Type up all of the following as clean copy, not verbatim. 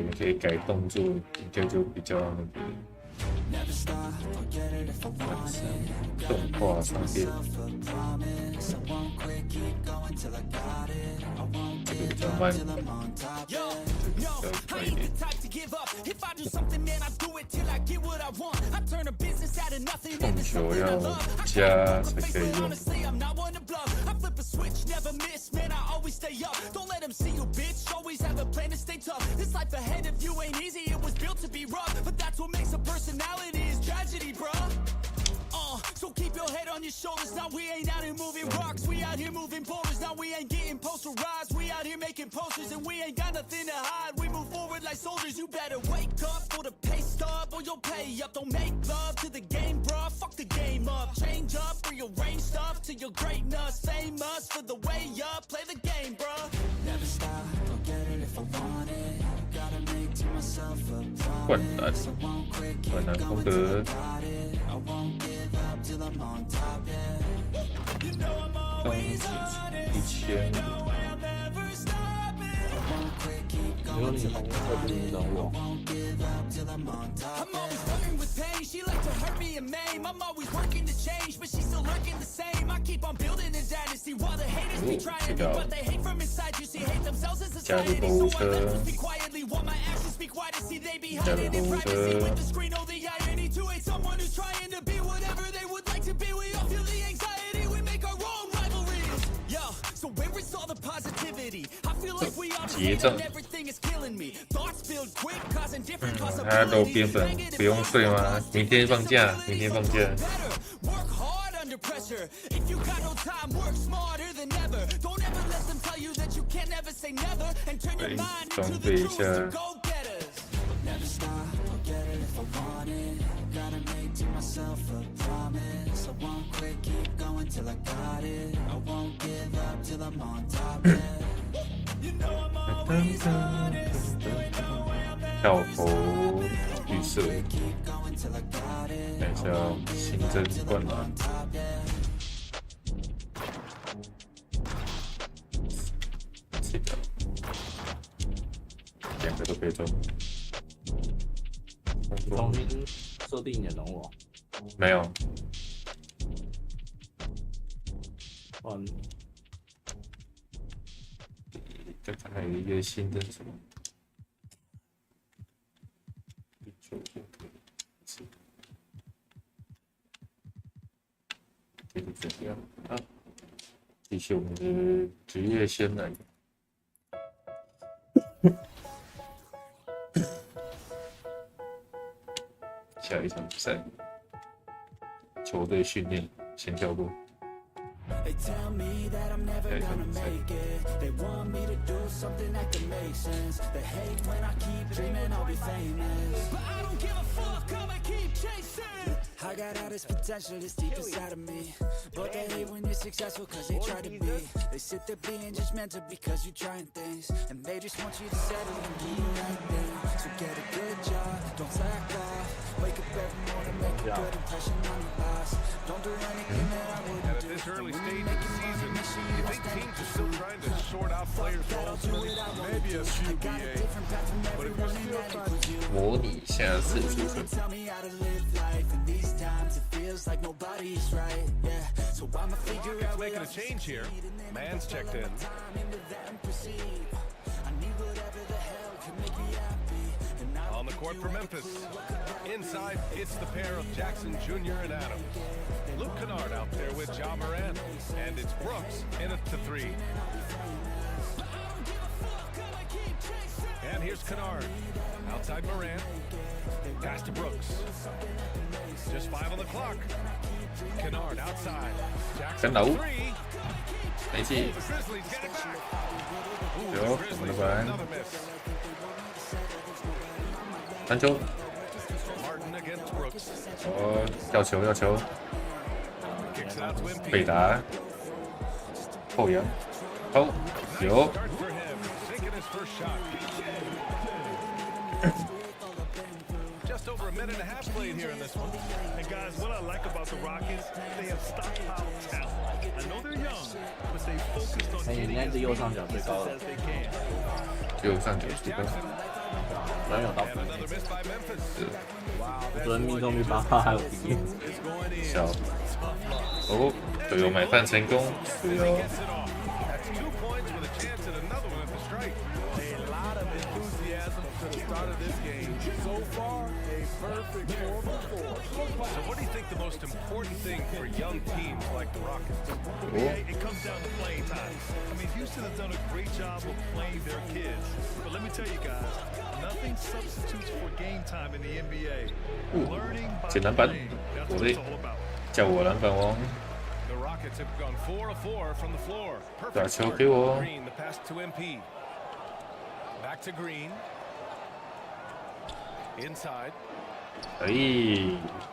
你可以改动作，应该就比较那个。动画上面，这个比较慢，这个比较快一点。控球要加才可以用。So keep your head on your shoulders. Now we ain't out here moving rocks. We out here moving boulders. Now we ain't getting posterized. We out here making posters and we ain't got nothing to hide. We move forward like soldiers. You better wake up for the pay stub or you'll pay up. Don't make love to the game, bruh. Fuck the game up. Change up, rearrange stuff to your greatness. Famous for the way up. Play the game, bruh. Never stop. I'll get it if I want it. Gotta make to myself a promise. I won't quit. Keep going till I got it. I won't give up till I'm on top, yeah. You know I'm always honest. You know I'll never stop it. I won't quit, keep going till I got it. I won't give up till I'm on top. I'm always flirting with pain. She like to hurt me and maim. I'm always working to change, but she's still lurking the same. I keep on building a dynasty while the haters be trying me, but they hate from inside. You see, hate themselves as society. So I let them speak quietly while my actions speak wider. See, they be hiding in privacy with the screen. Oh, the irony to hate someone who's trying to be whatever they would like to be. We all feel the anxiety. We make our own rivalries. Yo, so where is all the positivity? I feel like we understand everything is killing me. Thoughts build quick, causing different possibilities. 他都编本不用睡吗？明天放假，明天放假。Work hard under pressure. If you got no time, work smarter than ever. Don't ever let them tell you that you can't ever say never. And turn your mind into the truest go-getters. Never stop, I'll get it if I want it. Gotta make to myself a promise. I won't quit, keep going till I got it. I won't give up till I'm on top, yeah. You know I'm always honest. You know I'll never 跳投预设，看一下新增灌篮。这个两个都可以中。重新设定你的人物，没有。再看一个新的什么？这个怎样啊？继续我们的职业先来。下一场比赛，球队训练先跳过。 They tell me that I'm never gonna make it. They want me to do something that can make sense. They hate when I keep dreaming I'll be famous. But I don't give a fuck, I'ma keep chasing. I got all this potential that's deep inside of me. But they hate when you're successful cause they try to be. They sit there being judgmental because you're trying things. And they just want you to settle and do the right thing. So get a good job, don't slack off. Wake up every morning, make a good impression on your boss. Don't do anything that I wouldn't do. This early stage of the season, you think teams are still trying to sort out players' roles? Maybe a few BA, but if you're still trying to 模拟下次出手。 it's making a change here. Man's checked in. On the court for Memphis. Inside, it's the pair of Jackson Jr. and Adams. Luke Kennard out there with Ja Morant. And it's Brooks in it to three. And here's Kennard. Outside Morant. Pass to Brooks. Just 5 on the clock. Kennard outside. Jackson three. 没戏。有，我们的板。传球。哦，要球要球。北达。后仰。好，有。 Just over a minute and a half played here in this one. And guys, what I like about the Rockets, they have stockpile talent. I know they're young, but they focused on getting as many as they can. 右上角最高。昨天有到比 Another miss by Memphis. 我昨天命中率8%还有比。小哦，队友买饭成功，对哦。 Gets it off. That's 2 points with a chance at another one at the strike. A lot of enthusiasm to the start of this game. So far, a perfect 4-for-4. So what do you think the most important thing for young teams like the Rockets? It comes down to playing time. I mean, Houston has done a great job of playing their kids. But let me tell you guys, nothing substitutes for game time in the NBA. Learning by 捡篮板， playing. That's 我 what 的 it's all about. 叫我篮板王， The Rockets have gone 4 of 4 from the floor. 打 Perfect 球 start 给 to 我， Green, the pass to MP. Back to Green. Inside. 哎，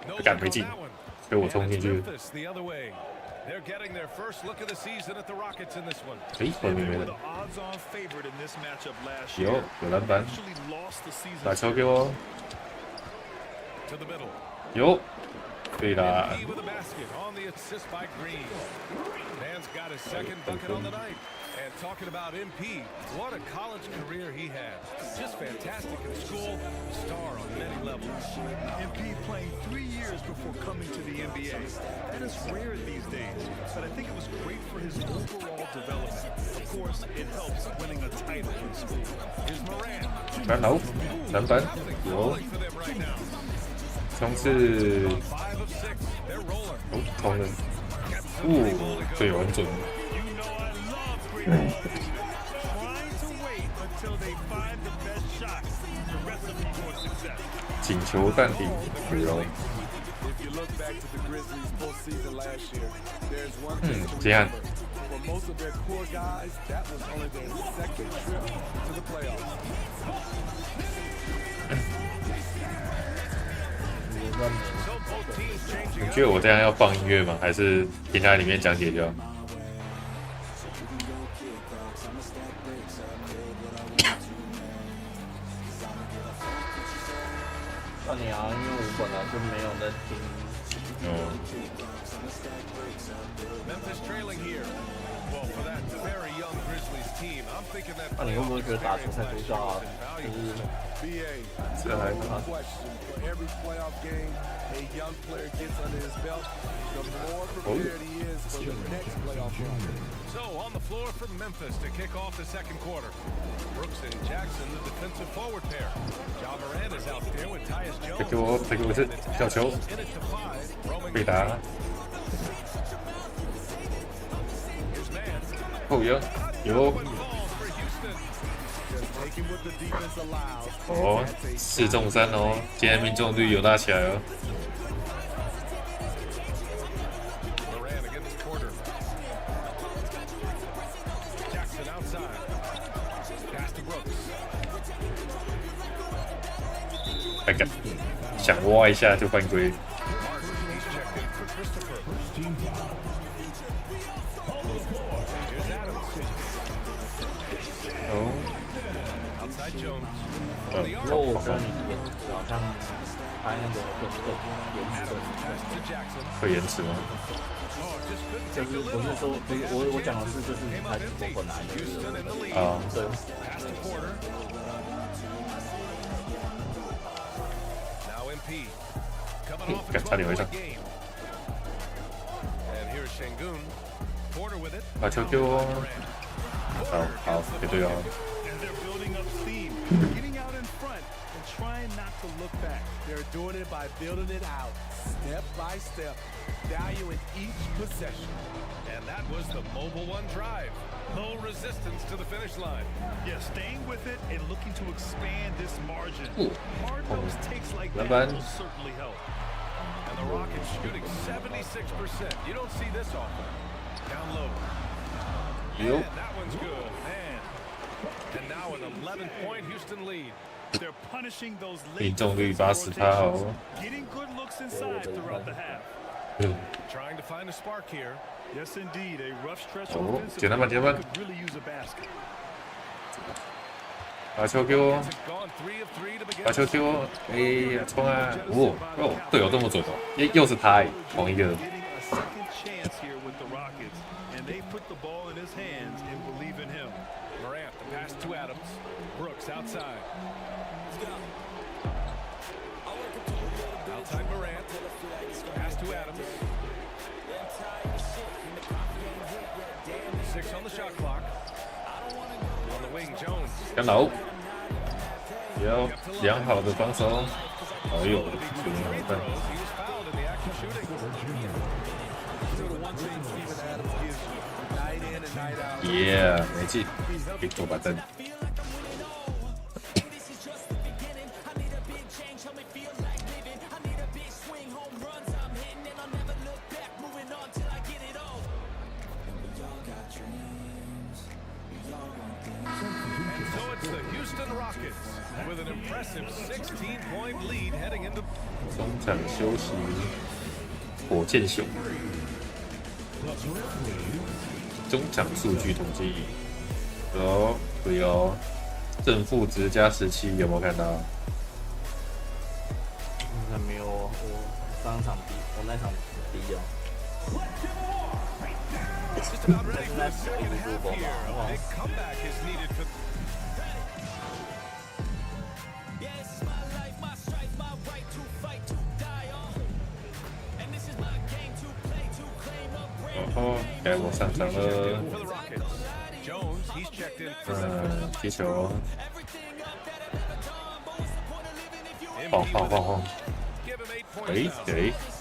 No 不敢 look 没 on 进， that one. 被我 And 冲 it's 进去， Memphis the other way. They're getting their first look of the season at the Rockets in this one. 哎，后 They 面没 were 人 the，odds-on favorite in this matchup last 有 year. 有篮板， Actually lost the season. 打球给我， To the middle. 有，对啦， MP with a basket on the assist by Green. Man's got his second bucket on the night. And talking about MP, what a college career he had. Just fantastic in school, star on many levels. MP playing 3 years before coming to the NBA. That is rare these days, but I think it was great for his overall development. Of course, it helps winning a title in school. Here's Moran. 传好，篮板有， For them right now. 冲刺， 5 of 6. They're rolling. 哦，通了，队友很准， You know I love great ball. Trying to wait until they find the best shot. The recipe for success. 仅求淡定，对哦， If you look back to the Grizzlies postseason last year, there's one thing to 接案， remember. For most of their core guys, that was only their second trip to the playoffs. 你觉得我这样要放音乐吗？还是停在里面讲解就好？那你啊，因为我本来就没有在听。Memphis trailing here. Well, for that very young Grizzlies team, I'm thinking that 那你会不会觉得打球太枯燥啊？就是 BA, 这还 no question. For every playoff game a young player gets under his belt, the more prepared he is for the next playoff run. So on the floor for Memphis to kick off the second quarter. Brooks and Jackson, the defensive forward pair. Ja Morant is out there with Tyus 再 Jones. 给我，再给我一次吊球， In it to 5. Roaming 被打， Here's Man. 后腰有， Ball for Houston. Just taking what the defense allows. 哦，4中3哦，今天命中率有拉起来哦。 Moran against Porter. Jackson outside. Pass to Brooks. 看看，想挖一下就犯规。 Martin, he's checked in for Christopher. Here's Adams. 哦， Outside Jones. 因为我觉得你延迟好像拍那个延迟的， Pass to Jackson. 会延迟吗？ Oh, just couldn't 就 take 是 a 不 little. 是说不是我讲的是就是他我本来就 Houston in the 是 lead. 啊，对。 Pass to Porter. Now MP. Coming off a 差点回上 12-point game. And here's Şengün. Porter with it. 把球给我，好好，绝对哦。 And they're building up steam, getting out in front and trying not to look back. They're doing it by building it out, step by step, valuing each possession. And that was the Mobile One drive. No resistance to the finish line. Yeah, staying with it and looking to expand this margin. Ooh. Hard-nosed takes like that Laban. will certainly help. And the Rockets shooting 76%. You don't see this often. Down low. Yup. And that one's good. Man. And now an 11-point Houston lead. They're punishing those 命 late 中率 defensive 80%哦 rotations, getting good looks inside throughout the half. 嗯， Trying to find a spark here. Yes, indeed, a rough stretch Oh, offensively. 简单吧，简单吧。 Could really use a basket. 把球给我， Has gone 3 of 3 to begin. 把球给我，哎，冲啊！哦，队友这么准哦，又是他，同一个。 Getting a second chance here with the Rockets, and they put the ball in his hands and believe in him. Morant, the pass to Adams. Brooks outside. 干扰，要良好的防守。哎呦，球没好看。Yeah， 没进，给做把灯。With an impressive 16-point lead heading into 中场休息，火箭熊。中场数据统计，对哦，正负值加17，有没有看到？那没有，我上场低，我那场低哦。just about ready for the second half here. A big comeback is needed for. Oh, 该我上场了。踢球。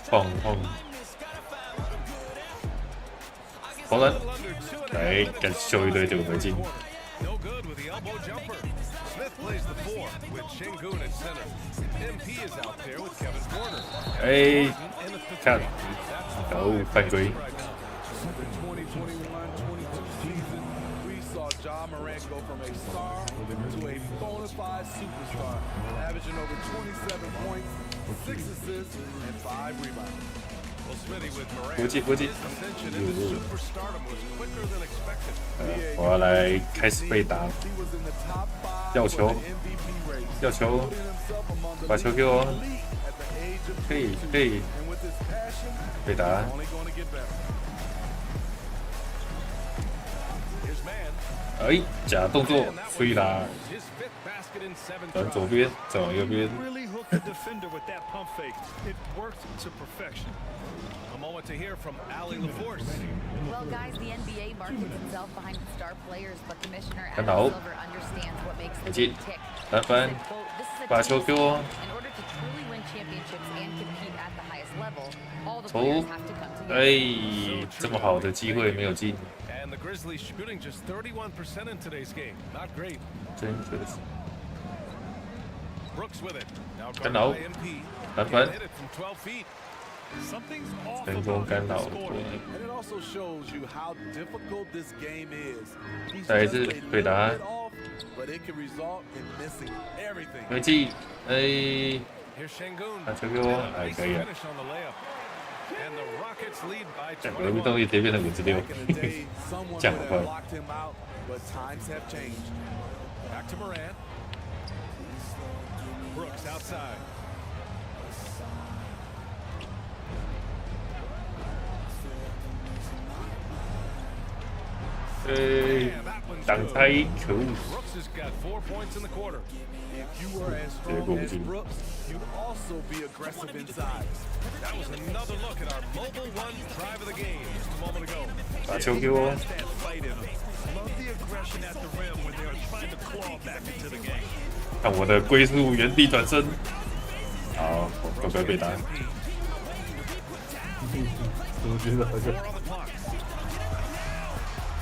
晃。晃。投篮。干秀一堆就没进。看，犯规。Ja Morant go from a star to a bona fide superstar, averaging over 27 points, 6 assists, and 5 rebounds. Well, Smitty with Morant's ascension into superstardom was quicker than expected. 我要来开始被打，要球，把球给我，可以，被打。哎，假动作，飞啦！转左边，转往右边。Really hooked the defender with that pump fake. It worked to perfection. A moment to hear from Ali LaForce. Well, guys, the NBA markets itself behind its star players, but Commissioner Adam Hello. Silver understands what makes the 没进 league tick. 篮板， Quote, "This is a 把球 team 给我。 In order to truly win championships and compete at the highest level, all the 投 players have to come together." 哎，这么好的机会没有进， And the Grizzlies shooting just 31% in today's game. Not great. 真可惜。 Brooks with it. Now 干 guarded 扰 by MP. 篮板 Hit it from 12 feet. Something's off 成功 about 干 the 扰 score. And it also shows you how difficult this game is. He's 再一 just 次 a 被 little 打 bit off, but it can result in missing everything. 没进，哎， Here's Şengün. 把球给我， And a 哎， nice 可以啊。 finish on the layup. And the Rockets lead by 隔壁动力直接变成56 Back in the day, someone 这样 would 快 have。locked him out, but times have changed. Back to Morant. Brooks outside. 哎，挡拆，可恶！ Brooks has got 4 points in the quarter. If you were as strong as Brooks, you'd also be aggressive inside. That was another look at our mobile one drive of the game just a moment ago. 把球给我， That's that fight in them. Love the aggression at the rim when they are trying to claw back into the game. 看我的龟速原地转身。好，乖乖被打。我觉得好像 4 on the clock.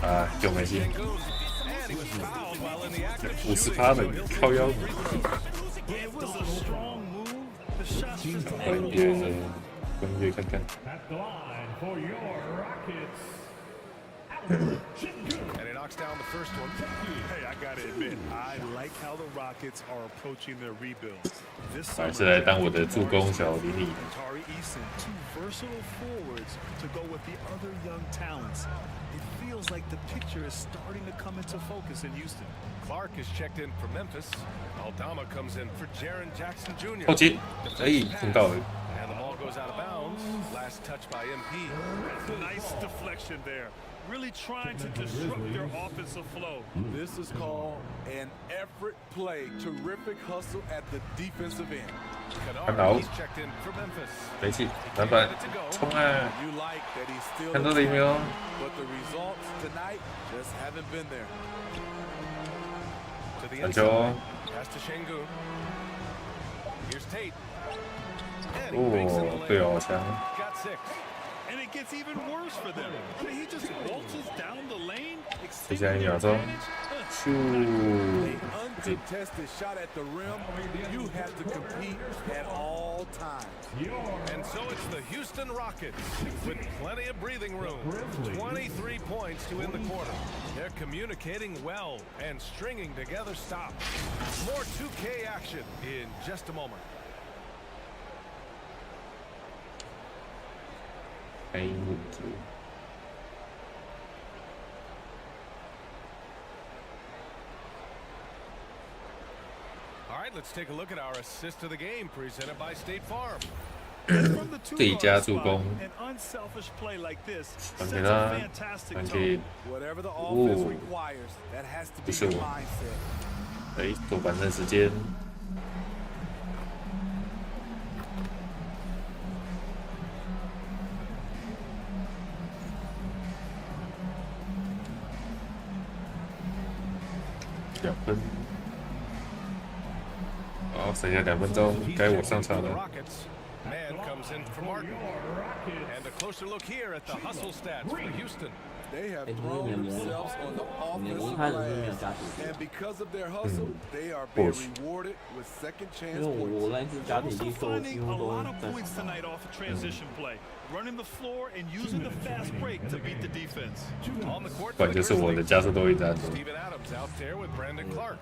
啊，就没进， And he was fouled while in the act of 50%的 shooting. 靠腰。 It was a strong move. The shot just 分约看看。 At the line for your Rockets. And he knocks down the first one. Hey, I gotta admit, I like how the Rockets are approaching their rebuild. This 还 summer, 是来当我的助攻小林里。 Tari Eason, 2 versatile forwards to go with the other young talents. It feels like the picture is starting to come into focus in Houston. Clark is checked in for Memphis. Aldama comes in for Jaren Jackson Jr. 后接，哎，碰到了。 And the ball goes out of bounds. Last touch by MP. Nice deflection there. Really trying to disrupt their offensive flow. This is called an effort play. Terrific hustle at the defensive end. Kennard, he's checked in for Memphis. 没进，篮板，冲啊！ You like that he's still 看到了没有？ but the results tonight just haven't been there. To the 传球 inside. Pass to Şengün. Here's Tate. And he makes it 哦， the 队 layup. 友好强， Got 6. And it gets even worse for them. I mean, he just waltzes down the lane, 剩下1秒钟，咻！ Uncontested shot at the rim. You have to compete at all times. And so it's the Houston Rockets with plenty of breathing room. 23 points to end the quarter. They're communicating well and stringing together stops. More 2K action in just a moment. 开幕组， All right, let's take a look at our assist of the game presented by State Farm. From the 最佳 two-guard 助 spot, 攻， an unselfish play like this 传 sets 给 a 他， fantastic 传 tone. 给 Whatever the offense Ooh. requires, that has to be 不是 your 我， mindset. 哎，做反正时间，2分，好，剩下2分钟，该我上场 The 了。 Rockets. Man comes in for Martin. And a closer look here at the hustle stats for Houston. They have Hey, thrown William, themselves on the 你 offensive 一开始是没有 glass. 加体 And because of their hustle, they are 或 being 嗯 许 rewarded with second 因 chance 为我 points. 那次加体 Also 力做几 finding 乎 a 都 lot of 在 points tonight off of transition play, running the floor and using the fast break to beat the defense. On the court 不 for 然 the 就是我的 Grizzlies. 加速都一直按住。 Steven Adams out there with Brandon Clark.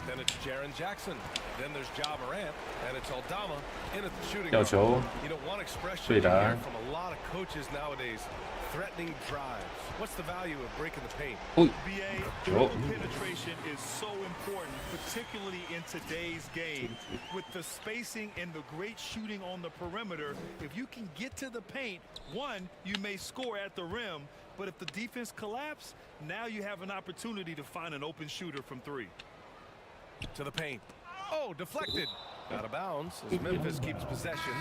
Then it's Jaren Jackson. Then there's Ja Morant. And it's Aldama in at the shooting 要 guard. 球， You know, one expression 对 you 打 hear from a lot of coaches nowadays, threatening drives. What's the value of breaking the paint? 哦， BA, Yo. dribble penetration is so important, particularly in today's game. With the spacing and the great shooting on the perimeter, if you can get to the paint, one, you may score at the rim, but if the defense collapse, now you have an opportunity to find an open shooter from 3. To the paint. Oh, deflected. Out of bounds as Memphis keeps possession.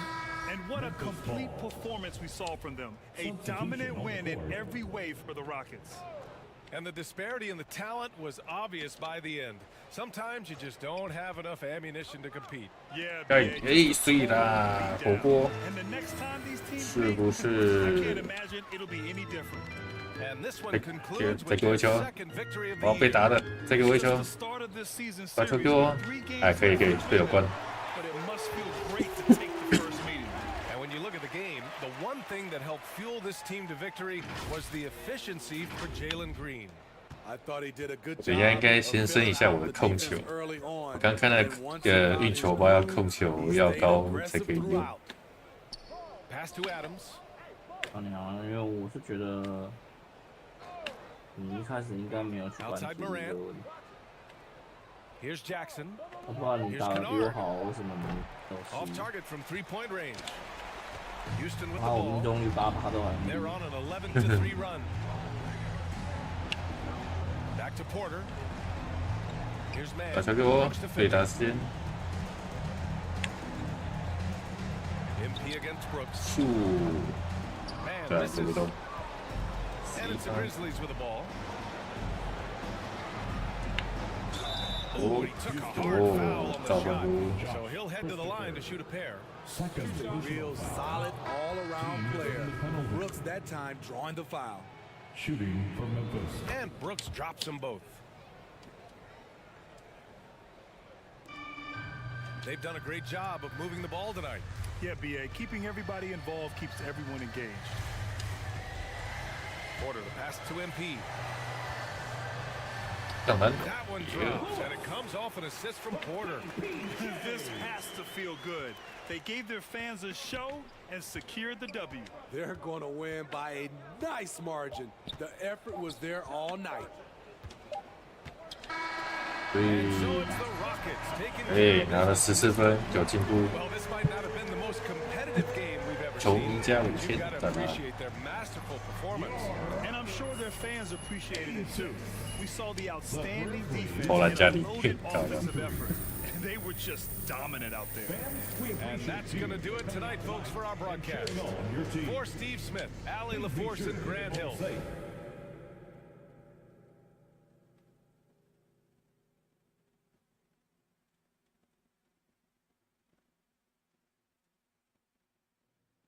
And what a complete performance we saw from them. A dominant win in every way for the Rockets. And the disparity in the talent was obvious by the end. Sometimes you just don't have enough ammunition to compete. Yeah, 哎 BA, 哎，碎啦，火锅 And the next time these teams 是 meet, 不 I 是 can't？imagine it'll be any different. And this one 哎， concludes 再 with 给我 their 一球， second victory of 我要 the 被 year. 打的，再给我一 Just 球 the，start of this season 把球 series 给我 with 3 games，哎，可以可以，队友关。 but it must feel great to take the first meeting. And when you look at the game, the one thing that helped fuel this team to victory was the efficiency for Jalen Green. I thought he did a good 我 job. 等一下应该先 of 升一 filling 下 out 我的 the 控球。 defense early on. 我刚看到 And once he found 运 his 球包要 groove, 控球 he 要 stayed 高才 aggressive 可以用。 throughout. Pass to Adams. 啊，你好，因为我是觉得你一开始应该没有去关注 Outside 这个 Morant. 问题。 Here's Jackson. 我不知道你打得比我好，为什么没 Off 有 target from three-point range. Houston with 然后我 the 命 ball. 中率8%都还没 They're on an 11-3 run. Back to Porter. Here's 把 Man. 球给我 Brooks to，对 finish. 打时间， MP against Brooks. 咻， Man 对， misses. 走不动。 And it's the Grizzlies with the ball. 哦 Ooh, he took a hard foul 哦 on，造 the 犯 shot. 规， So he'll head to the line to shoot a pair. Real solid all-around player. Brooks that time drawing the foul. Shooting for Memphis. And Brooks drops them both. They've done a great job of moving the ball tonight. Yeah, BA, keeping everybody involved keeps everyone engaged. Porter, the pass to MP. 上篮， That one drops, and it comes off an assist from Porter. This has to feel good. They gave their fans a show and secured the W. They're going to win by a nice margin. The effort was there all night. 所以 And so it's the Rockets taking 哎 care，of 拿了 business. 14分，有进步。 Well, this might not have been the most competitive game we've ever 球 seen. 迷加5 But 千 you've got to 赞啊！ appreciate their masterful performance. And I'm sure their fans appreciated it too. We saw the outstanding defense 投篮加 and 里 a loaded 漂亮。 offensive effort. And they were just dominant out there. And that's going to do it tonight, folks, for our broadcast. For Steve Smith, Allie LaForce, and Grant Hill.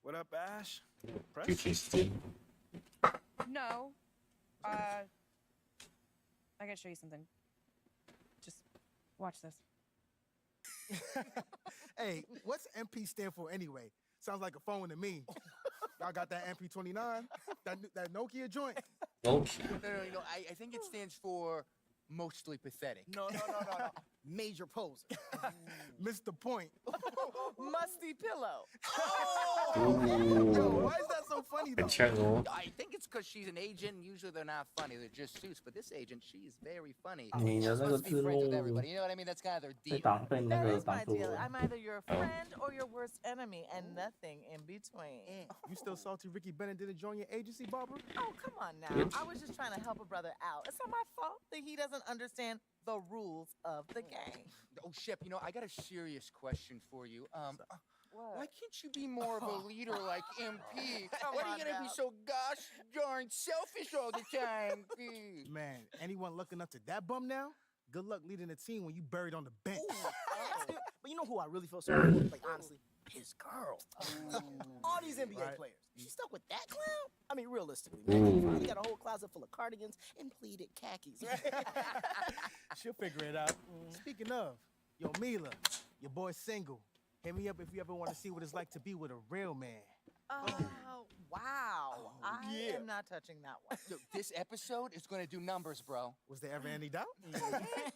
What up, Ash? 剧情时间。 No. I gotta show you something. Just watch this. Hey, what's MP stand for anyway? Sounds like a phone to me. Y'all got that MP29? That Nokia joint? OK， No, I think it stands for mostly pathetic. No. Major poser. Missed the point. Musty pillow. Yo, why is that so funny 很 though? 呛哦。 I think it's because she's an agent. Usually they're not funny. They're just suits. But this agent, she's very funny. 你的 She's 那个 supposed to 字 be friends with 幕 everybody. You know what I mean? That's kind of their 被 deal. 挡被那 That 个 is my 挡住 deal. 了。 I'm either your friend or your worst enemy, and nothing in between. You still salty Ricky Bennett didn't join your agency, Barbara? Oh, come on now. I was just trying to help a brother out. It's not my fault that he doesn't understand the rules of the game. Oh, Shep, you know, I got a serious question for you. What? Why can't you be more of a leader like MP? Come Why are on you gonna now. be so gosh darn selfish all the time? Man, anyone looking up to that bum now? Good luck leading the team when you buried on the bench. But you know who I really feel sorry for? Like, honestly, his girl. All these NBA Right. players. She stuck with that clown? I mean, realistically, man. He Ooh. finally got a whole closet full of cardigans and pleated khakis. She'll figure it out. Speaking of, yo, Mila, your boy's single. Hit me up if you ever want to see what it's like to be with a real man. Oh, wow. I am not touching that one. So this episode is gonna do numbers, bro. Was there ever any doubt?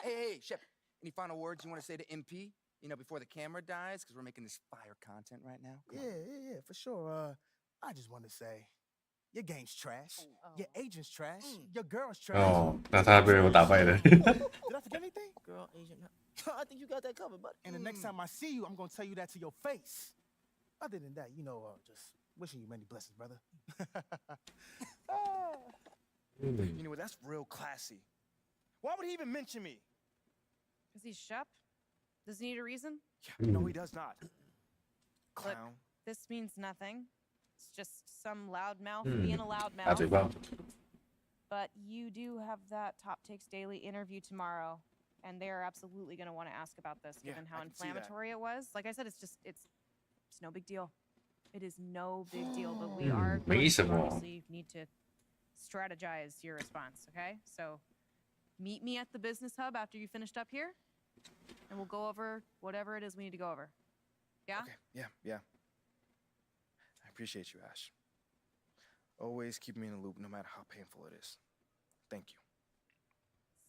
Hey, Shep, any final words you want to say to MP? You know, before the camera dies, because we're making this fire content right now. Come on. Yeah, for sure. I just want to say, your game's trash. Your agent's trash. Your girl's trash. 哦，那他被我打败了。 Did I forget anything? Girl, Asian. I think you got that covered, buddy. And the next time I see you, I'm gonna tell you that to your face. Other than that, just wishing you many blessings, brother. You know what? That's real classy. Why would he even mention me? Is he Shep? Does he need a reason? No, he does not. Clown. This means nothing. It's just some loudmouth Hmm. being a 打嘴 loudmouth. 巴。 But you do have that Top Takes Daily interview tomorrow, and they are absolutely going to want to ask about this, Yeah, given I how can see that. inflammatory it was. Like I said, it's no big deal. It is no big deal, but we are going 没 to 什么。 obviously need to strategize your response, okay? So meet me at the business hub after you finished up here, and we'll go over whatever it is we need to go over. Yeah? Okay, yeah. I appreciate you, Ash. Always keep me in the loop, no matter how painful it is. Thank you.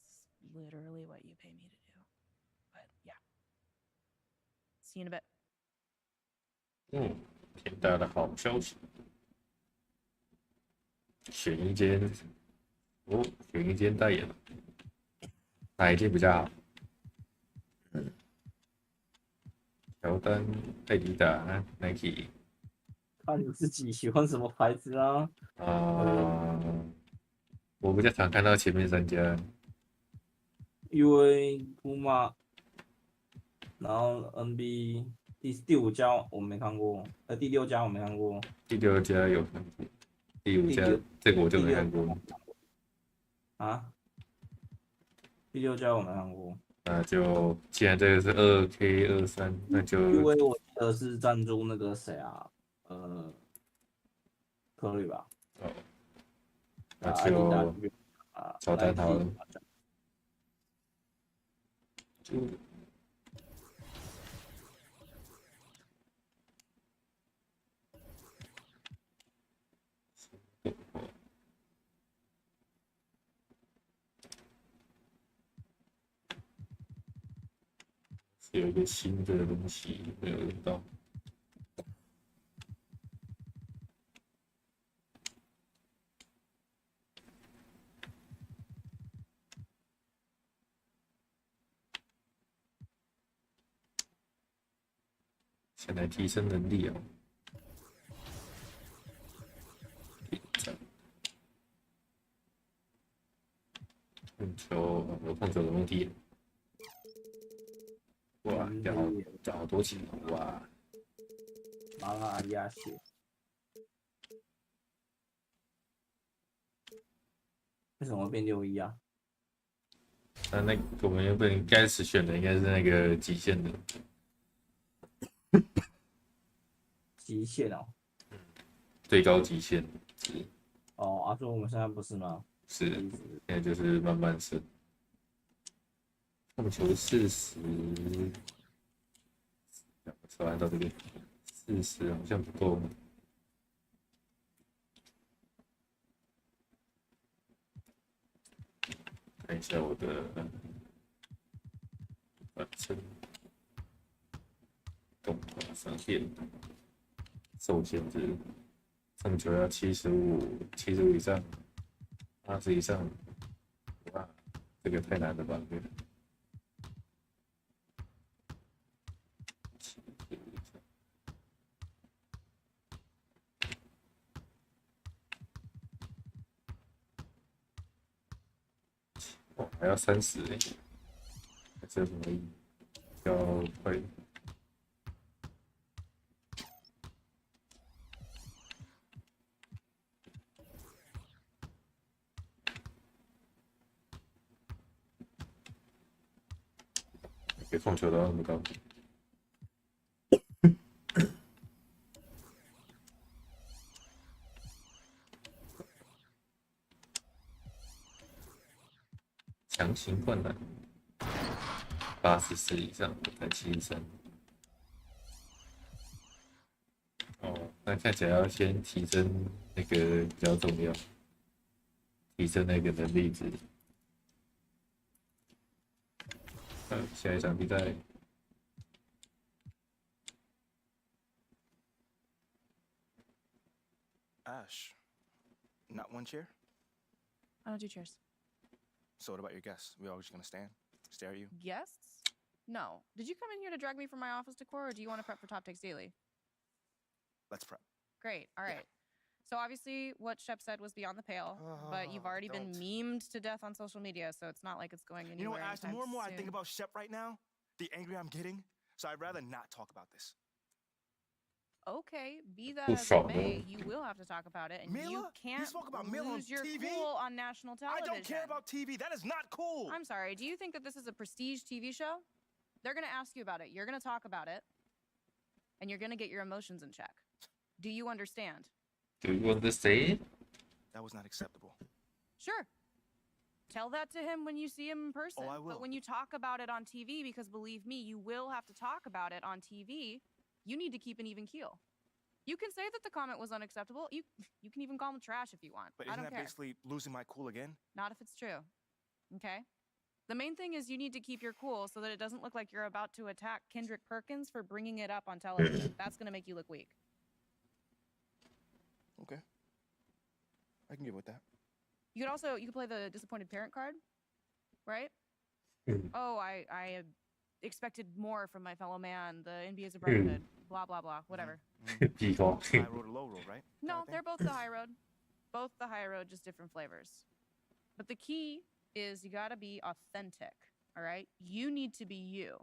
It's literally what you pay me to do. But yeah. See you in a bit. 天大的好消息！选一间代言，哪一间比较好？乔丹、佩迪达、Nike 看你自己喜欢什么牌子啊？我比较常看到前面三家。UA、Puma，然后 NB 第五家我没看过，第六家我没看过。第六家有看过，第五家这个我就没看过。啊？第六家我没看过。那就既然这个是2K23，那就因为我记得是赞助那个谁啊，科瑞吧。哦，那就乔丹好了。就是有一个新的东西没有用到。先来提升能力啊！控球，有控球的问题。哇，掉好多钱哇！麻辣鸭血。为什么会变61啊？那我们原本开始选的应该是那个极限的。极限哦。最高极限值。哦，所以我们现在不是吗？是，现在就是慢慢升。控球40，按到这边40好像不够。看一下我的反正动画商店受限制，上球要75以上，80以上，哇，这个太难了吧？这个。哦，还要30哎，这什么意义？要快。给控球到那么高。强行灌篮，84以上才73。哦，那看起来要先提升那个比较重要，提升那个能力值。下一场比赛。Ash, not one chair? I don't do chairs. So what about your guests? We all just gonna stand, stare at you? Guests? No. Did you come in here to drag me from my office decor, or do you want to prep for Top Takes Daily? Let's prep. Great. All right. So obviously, what Shep said was beyond the pale, but you've already been memed to death on social media, so it's not like it's going anywhere. You know what, Ash? The more and more soon. I think about Shep right now, the angrier I'm getting. So I'd rather not talk about this. Okay, be that as it may, you will have to talk about it, and you can't lose your cool on national television. I don't care about TV. That is not cool. I'm sorry. Do you think that this is a prestige TV show? They're going to ask you about it. You're going to talk about it, and you're going to get your emotions in check. Do you understand? Do you understand? That was not acceptable. Sure. Tell that to him when you see him in person. Oh, I will. But when you talk about it on TV, because believe me, you will have to talk about it on TV, you need to keep an even keel. You can say that the comment was unacceptable. You can even call him trash if you want. But I isn't don't that care. basically losing my cool again? Not if it's true. Okay? The main thing is you need to keep your cool so that it doesn't look like you're about to attack Kendrick Perkins for bringing it up on television. That's going to make you look weak. Okay. I can get with that. You could play the disappointed parent card, right? Oh, I expected more from my fellow man. The NBA is a brotherhood. Blah, blah, blah. Whatever. High road or low road, right? No, they're both the high road. Both the high road, just different flavors. But the key is you gotta be authentic, all right? You need to be you.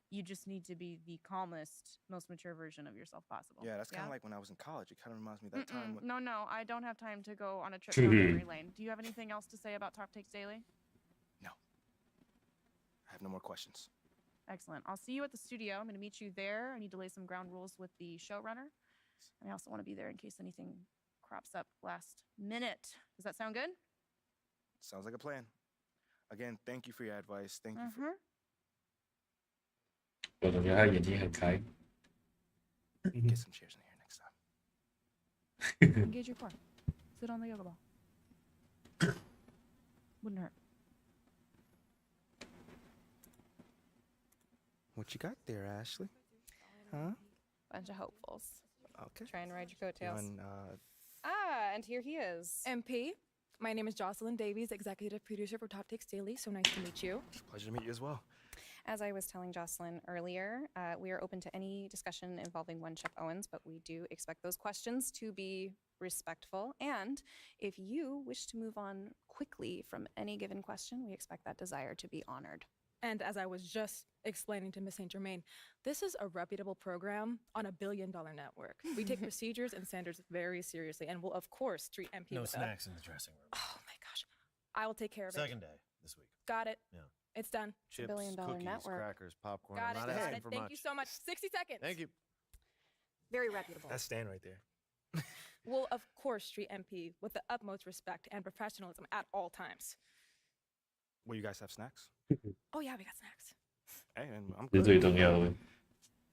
You just need to be the calmest, most mature version of yourself possible. Yeah, that's kind of like when I was in college. It kind of reminds me of that time. When... No, I don't have time to go on a trip down memory lane. Do you have anything else to say about Top Takes Daily? No. I have no more questions. Excellent. I'll see you at the studio. I'm going to meet you there. I need to lay some ground rules with the showrunner. And I also want to be there in case anything crops up last minute. Does that sound good? Sounds like a plan. Again, thank you for your advice. Thank you for... 我总觉得他眼睛很开。 Get some chairs in here next time. Engage your core. Sit on the yoga ball. Wouldn't hurt. What you got there, Ashley? Huh? Bunch of hopefuls. Okay. Try and ride your coattails. And here he is. MP, my name is Jocelyn Davies, executive producer for Top Takes Daily. So nice to meet you. Pleasure to meet you as well. As I was telling Jocelyn earlier, we are open to any discussion involving one Shep Owens, but we do expect those questions to be respectful. And if you wish to move on quickly from any given question, we expect that desire to be honored. And as I was just explaining to Ms. St. Germain, this is a reputable program on $1 billion network. We take procedures and standards very seriously and will, of course, treat MP No with snacks in the dressing room. Oh my gosh. I will take care of it. Second day this week. Got it. Yeah. It's done. Chips, $1 billion cookies, network. crackers, popcorn. Got I'm it. not Got asking it. for Thank much. you so much. 60 seconds. Thank you. Very reputable. That's Stan right there. We'll of course treat MP with the utmost respect and professionalism at all times. Will you guys have snacks? Oh yeah, we got snacks. Hey, and I'm 这是 good. 最重要的。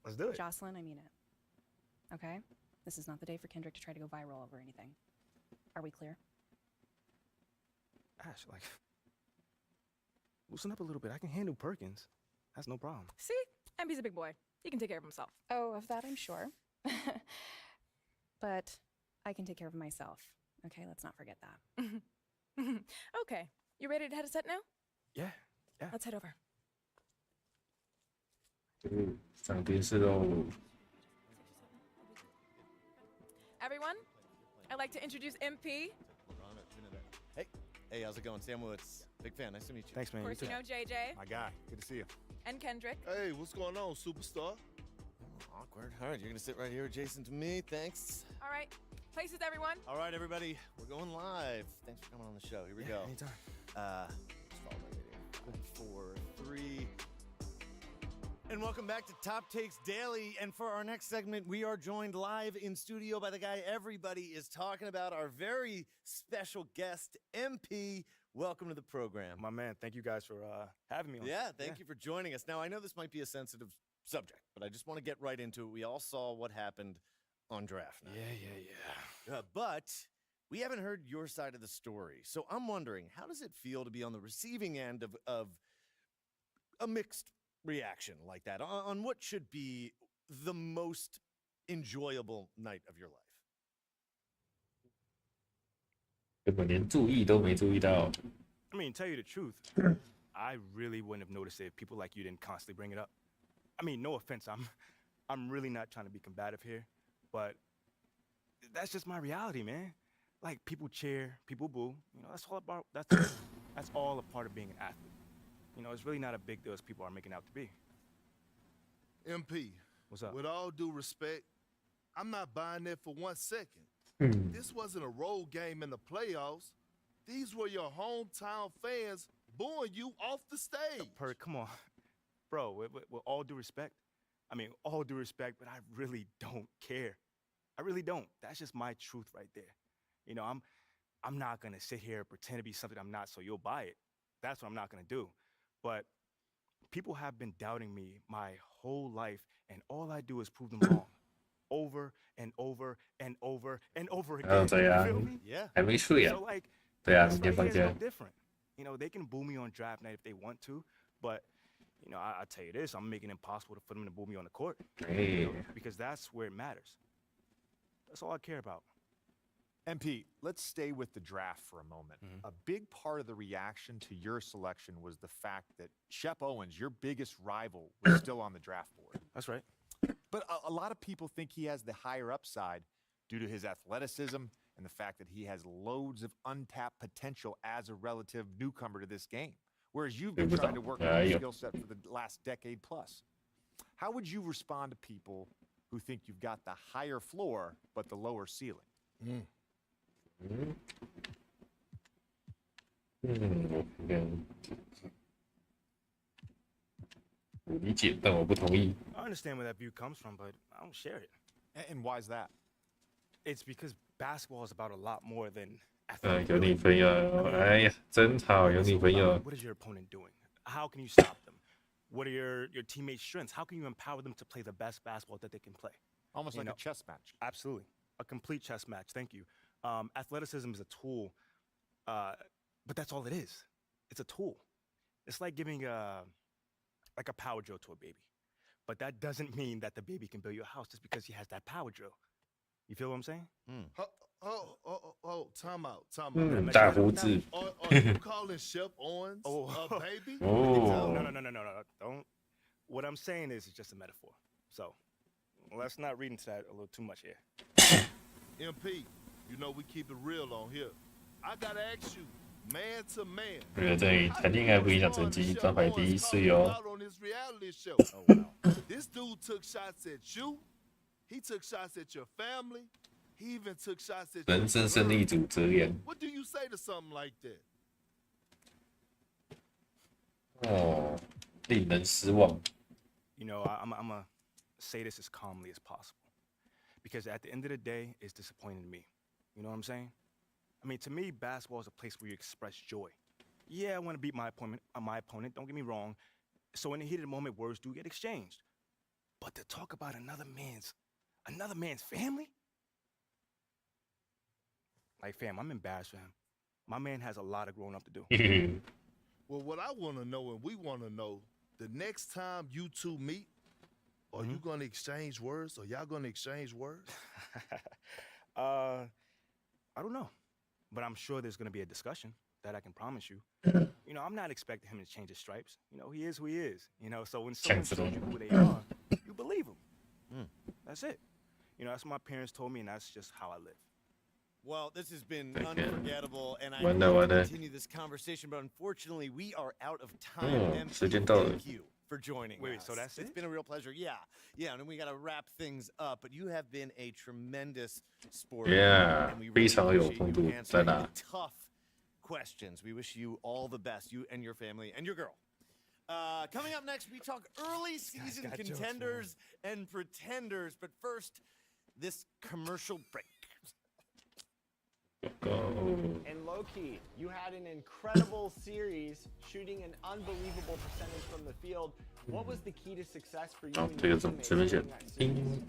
Let's do it. Jocelyn, I mean it. Okay? This is not the day for Kendrick to try to go viral over anything. Are we clear? Ash, like, loosen up a little bit. I can handle Perkins. That's no problem. See? MP's a big boy. He can take care of himself. Oh, of that I'm sure. But I can take care of myself. Okay, let's not forget that. Okay, you ready to head a set now? Yeah. Let's head over. 上电视喽！ Everyone, I'd like to introduce MP. Hey, how's it going? Sam Woods. Big fan. Nice to meet you. Thanks, man. Of course, you know JJ My guy. Good to see you. and Kendrick. Hey, what's going on, superstar? Awkward. All right, you're going to sit right here adjacent to me. Thanks. All right, places, everyone. All right, everybody. We're going live. Thanks for coming on the show. Here we go. Anytime. Just follow my video. 4, 3. And welcome back to Top Takes Daily. And for our next segment, we are joined live in studio by the guy everybody is talking about, our very special guest, MP. Welcome to the program. My man, thank you guys for having me on. Yeah, thank you for joining us. Now, I know this might be a sensitive subject, but I just want to get right into it. We all saw what happened on draft night. Yeah. But we haven't heard your side of the story. So I'm wondering, how does it feel to be on the receiving end of a mixed reaction like that on what should be the most enjoyable night of your life? 根本连注意都没注意到。 I mean, tell you the truth, I really wouldn't have noticed it if people like you didn't constantly bring it up. I mean, no offense, I'm really not trying to be combative here, but that's just my reality, man. Like, people cheer, people boo. You know, that's all a part of being an athlete. You know, it's really not a big deal as people are making out to be. MP, What's up? with all due respect, I'm not buying that for 1 second. This wasn't a road game in the playoffs. These were your hometown fans booing you off the stage. Perk, come on. Bro, with all due respect, I mean, all due respect, but I really don't care. I really don't. That's just my truth right there. You know, I'm not gonna sit here and pretend to be something I'm not so you'll buy it. That's what I'm not gonna do. But people have been doubting me my whole life, and all I do is prove them wrong. Over and over and over and over again. 然后这 You 样 feel me? 还没睡啊 So？like, 对啊， this 明天 right 放 here is 假 no。different. You know, they can boo me on draft night if they want to, but you know, I tell you this, I'm making it impossible for them to boo me on the court. You know, because that's where it matters. That's all I care about. MP, let's stay with the draft for a moment. A big part of the reaction to your selection was the fact that Shep Owens, your biggest rival, was still on the draft board. That's right. But a lot of people think he has the higher upside due to his athleticism and the fact that he has loads of untapped potential as a relative newcomer to this game, whereas you've been trying to work on your skill set for the last decade plus. How would you respond to people who think you've got the higher floor but the lower ceiling? 我看我理解，但我不同意。 I understand where that view comes from, but I don't share it. And why is that? It's because basketball is about a lot more than 有女朋友，哎呀，真好，有女朋友。 What is your opponent doing? How can you stop them? What are your teammates' strengths? How can you empower them to play the best basketball that they can play? Almost like a chess match. Absolutely. A complete chess match. Thank you. Athleticism is a tool, but that's all it is. It's a tool. It's like giving a power drill to a baby. But that doesn't mean that the baby can build you a house just because he has that power drill. You feel what I'm saying? Time out. 大胡子。 Are you calling Shep Owens a baby? No. Don't. What I'm saying is it's just a metaphor. So let's not read into that a little too much here. MP, you know we keep it real on here. I gotta ask you, man to man. 觉得这里谈恋爱不影响成绩，专排第一次哟。 On his reality show. This dude took shots at you. He took shots at your family. He even took shots at 人生胜利组这样。 What do you say to something like that? 哦，令人失望。 You know, I'm gonna say this as calmly as possible, because at the end of the day, it's disappointing to me. You know what I'm saying? I mean, to me, basketball is a place where you express joy. Yeah, I want to beat my opponent, don't get me wrong. So in the heat of the moment, words do get exchanged. But to talk about another man's family? Like, fam, I'm embarrassed for him. My man has a lot of growing up to do. Well, what I want to know and we want to know, the next time you two meet, are you going to exchange words? Or y'all going to exchange words? I don't know. But I'm sure there's going to be a discussion. That I can promise you. You know, I'm not expecting him to change his stripes. You know, he is who he is. You know, so when someone tells you who they are, you believe them. That's it. You know, that's what my parents told me, and that's just how I live. Well, this has been unforgettable, and I want to continue this conversation, but unfortunately, we are out of time. Thank you for joining Wait, us. so that's It's been a real pleasure. Yeah, and we got to wrap things up, but you have been a tremendous sport. Yeah, and we 非 really 常有 appreciate 风 you 度， answering 在 the 哪？ tough questions. We wish you all the best, you and your family and your girl. Coming up next, we talk early season contenders and pretenders, but first, this commercial break. And low-key, you had an incredible series, shooting an unbelievable percentage from the field. What was the key to success for you and your teammates during that series?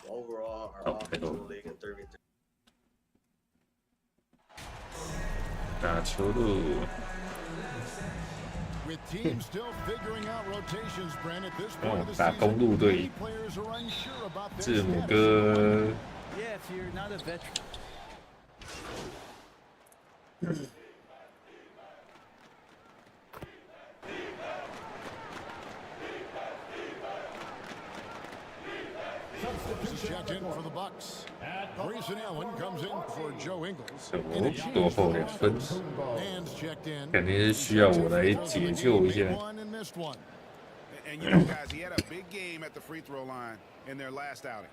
Overall, our offense in the league in 33. 打球路。 With teams still figuring out rotations, Brent, at this 哦 point of the，打公 season, 路 many 队， players are unsure about their 字母 status. 哥。 Yeah, if you're not a veteran. This is checked in for the Bucks. Grayson Allen comes in for Joe Ingles. 哦，落后2分， Hands checked in. 肯定是需要我来解救一下。 One and missed one. And you know, guys, he had a big game at the free throw line in their last outing.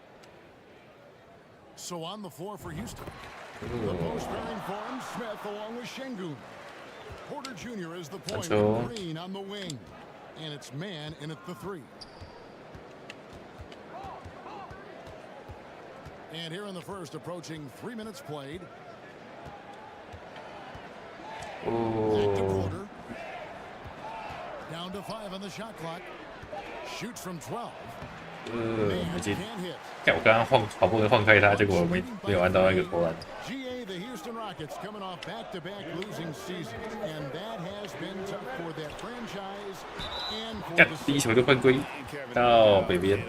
So on the floor for Houston. The post bearing for him, Smith along with Şengün. Porter Jr. is the point with Green on the wing. And it's man in at the three. And here in the first, approaching 3 minutes played. Back to Porter. Down to 5 on the shot clock. Shoots from 12. 没进。看我刚刚好不容易晃开他，结果没有按到那个投篮。 GA, the Houston Rockets coming off back-to-back losing seasons, and that has been tough for that franchise and for 干，第一球就犯规到北边。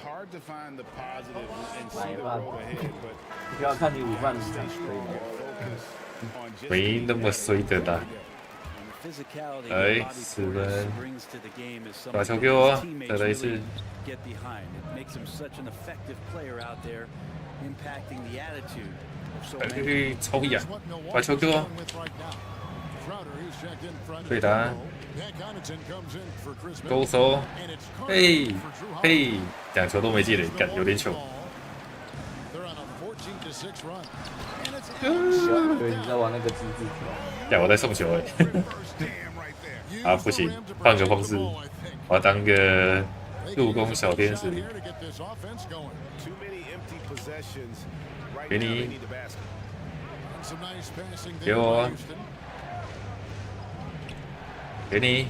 Hard to find the positive and see the road ahead, but 不要看你午饭这样可以吗？没那么衰的啦。 Physicality 哎， that Bobby 4 分 Portis，brings to the game is 把 something 球给我 his，teammates 再来一次 really。get behind. It makes him such an effective player out there, impacting the attitude of so many. 超呀！把球给我。对打。勾手。嘿，嘿，2球都没进嘞，干有点糗。对，你在玩那个机制球。呀，我在送球哎。啊，不行，换个方式，我要当个助攻小天使。给你，给我，给你，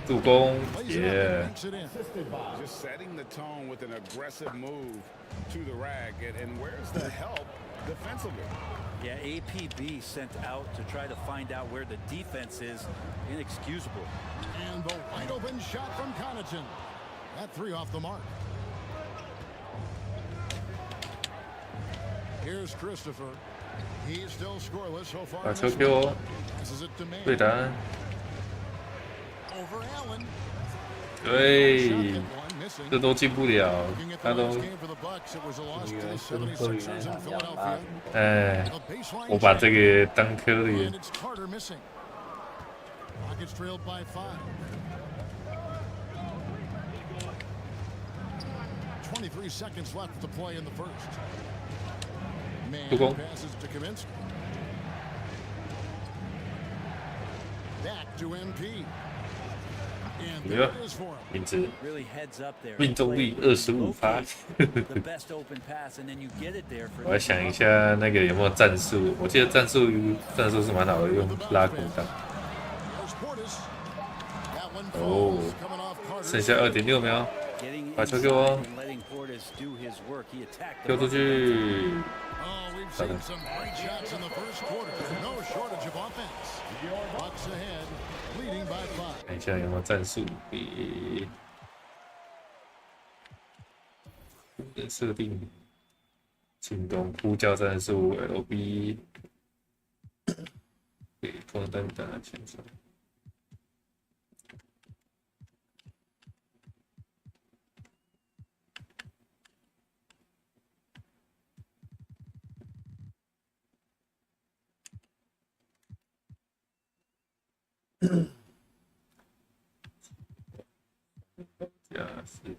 助攻，耶！ just setting the tone with an aggressive move to the rack, and where's the help defensively? Yeah, APB sent out to try to find out where the defense is. Inexcusable. And the wide open shot from Connaughton. That 3 off the mark. Here's Christopher. He's still scoreless so far. 把球给我，对打。 Over Allen. 对，这都进不了，他都。哎，我把这个当科里。 Rockets trailed by 5. 23 seconds left to play in the first. Man passes to Kaminsky. Back to MP. 名字命中率25%。我来想一下那个有没有战术，我记得战术是蛮好的，用拉鼓的。哦，剩下2.6秒，把球给我，丢出去。看一下有没有战术比设定进攻呼叫战术 LB 给空单打前场。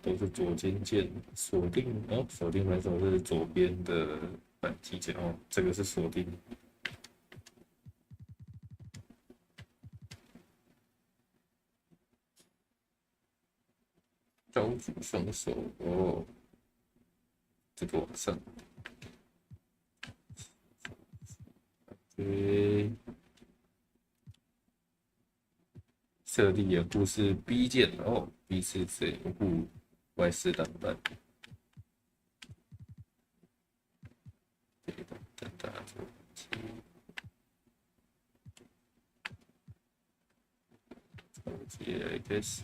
都是左肩键锁定哦，锁定反手是左边的反击键哦，这个是锁定。高举双手哦，这个往上。对。设立掩护是 B 键哦 ，B 是掩护外四挡板。打左击，超级 X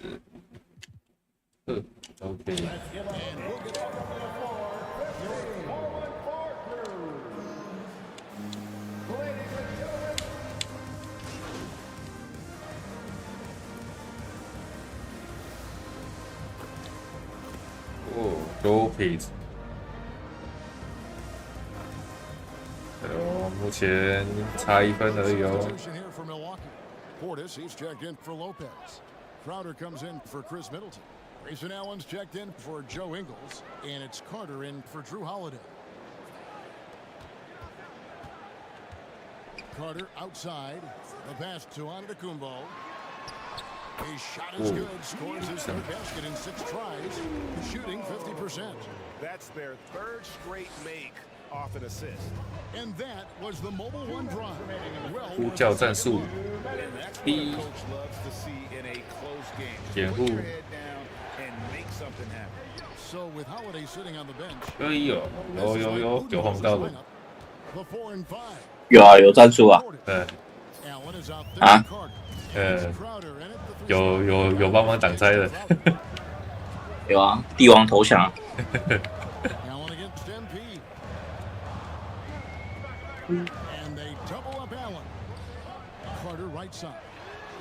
2 OK。Lopez， 目前差1分而已哦。Portis, he's checked in for Lopez. Crowder comes in for Chris Middleton. Grayson Allen's checked in for Joe Ingles, and it's Carter in for Drew Holiday. Carter outside, the pass to Antetokounmpo. His shot is good, scores his third basket in 6 tries, shooting 50%. That's their 3rd straight make off an assist. And that was the Mobile One drive. 呼叫战术 B 掩护 So with Holiday sitting on the bench. 可以有红到了。有啊，有战术啊。啊。有帮忙挡拆的。有啊，帝王投降。And they double up Allen. Carter right side.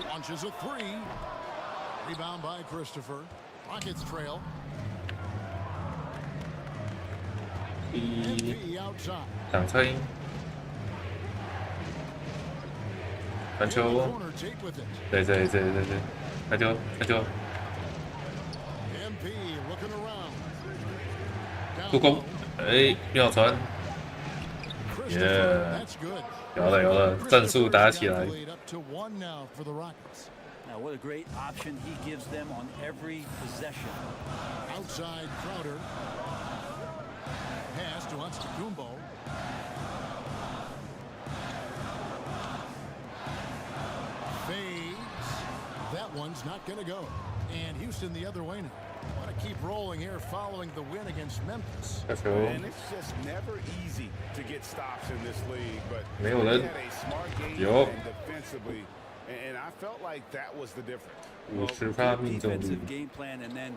Launches a 3. Rebound by Christopher. Rockets trail. MP outside. 挡拆。传球。对，他就。助攻，妙传。有了，战术打起来。Now, what a great option he gives them on every possession. Outside Crowder. Pass to Antetokounmpo. Fades. That one's not going to go. And Houston the other way now. Want to keep rolling here following the win against Memphis. And it's just never easy to get stops in this league, but they had a smart game plan defensively, and I felt like that was the difference. Defensive game plan and then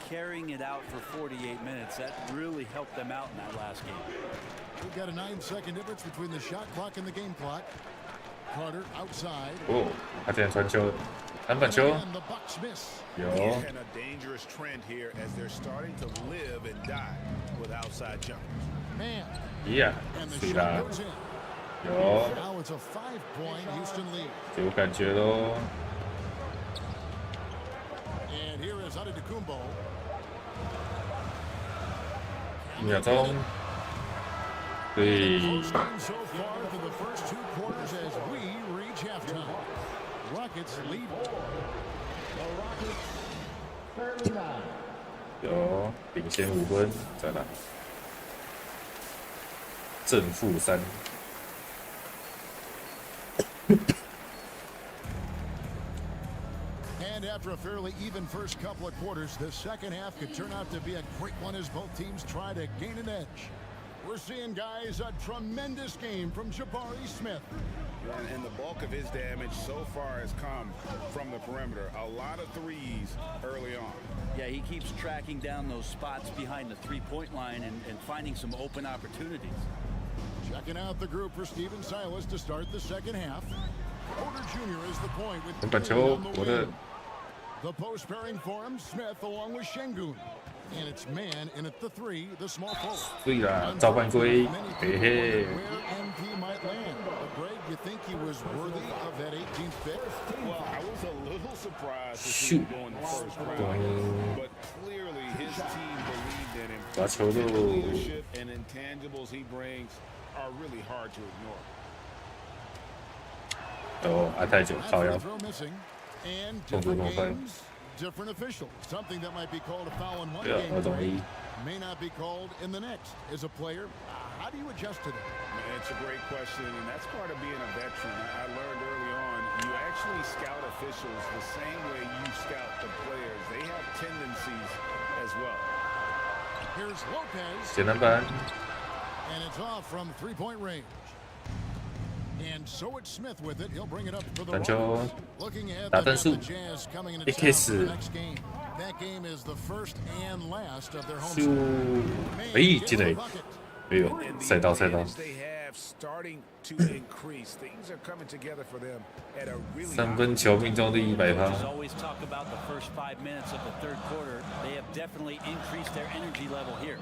carrying it out for 48 minutes, that really helped them out in that last game. We've got a 9-second difference between the shot clock and the game clock. Carter outside. 他竟然传球，篮板球。有。 And a dangerous trend here as they're starting to live and die with outside jumpers. Man. Yeah. 是啦。有。 Now it's a 5-point Houston lead. 有感觉咯。 And here is Antetokounmpo. 1秒钟。对。 So far through the first 2 quarters as we reach halftime. Rockets lead. 有领先5分，再来正负3。And after a fairly even first couple of quarters, the second half could turn out to be a great one as both teams try to gain an edge. We're seeing, guys, a tremendous game from Jabari Smith. And the bulk of his damage so far has come from the perimeter. A lot of threes early on. Yeah, he keeps tracking down those spots behind the three-point line and finding some open opportunities. Checking out the group for Steven Silas to start the second half. Porter Jr. is the point with the post pairing for him, Smith along with Şengün. And it's man in at the 3, the small forward. 对啦，照犯规，嘿嘿。 MP might land. But Greg, you think he was worthy of that 18th pick? Well, I was a little surprised to see him go in the first round, but clearly his team believed in him. The leadership and intangibles he brings are really hard to ignore. 哦，按太久，靠腰。 And different games, different official. Something that might be called a foul in one game may not be called in the next. As a player, how do you adjust to that? It's a great question, and that's part of being a veteran. I learned early on, you actually scout officials the same way you scout the players. They have tendencies as well. Here's Lopez. 简单版。 And it's off from three-point range. And so it's Smith with it. He'll bring it up for the Rockets. Looking ahead, the Jazz coming into town for the next game. That game is the first and last of their home series. 进来，没有赛道。 3分球命中率100%。 Always talk about the first 5 minutes of the third quarter. They have definitely increased their energy level here.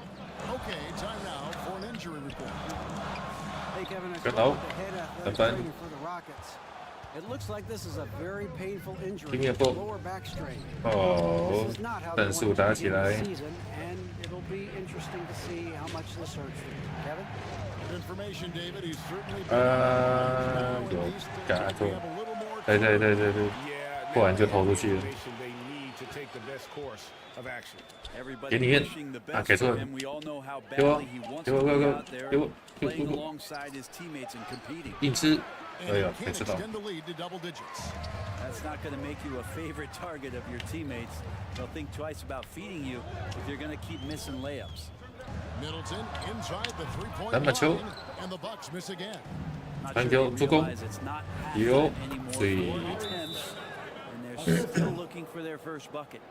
Okay, time now for an injury report. Hey Kevin, I Hello. head athletic training for the Rockets. It looks like this is a very painful injury, lower back strain. Oh, 战术打起来。 And it'll be interesting to see how much this hurts you. Kevin? Information, David. He's certainly 有嘎错，对，不然就投出去了。给你面啊，给错了，给我，硬吃，哎呀，没吃到。 That's not going to make you a favorite target of your teammates. They'll think twice about feeding you if you're going to keep missing layups. Middleton inside the three-point line, and the Bucks miss again. 传球助攻，有，所以。 And they're still looking for their first bucket.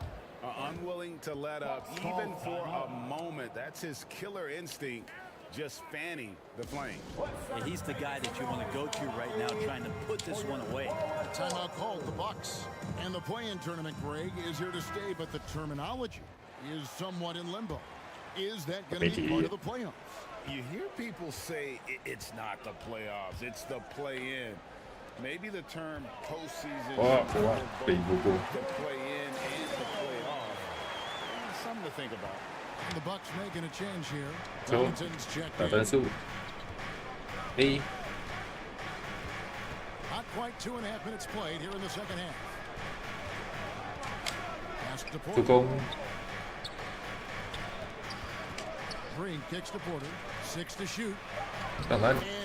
Unwilling to let up, even for a moment. That's his killer instinct, just fanning the flame. Yeah, he's the guy that you want to go to right now, trying to put this one away. Timeout called the Bucks, and the play-in tournament, Greg, is here to stay, but the terminology is somewhat in limbo. Is that going to be part of the playoffs? You hear people say it's not the playoffs, it's the play-in. Maybe the term postseason, the play-in and the playoff. Something to think about. And the Bucks making a change here. Thompson's checked in. Not quite 2.5 minutes played here in the second half. Pass to Porter. Green kicks to Porter. 6 to shoot. And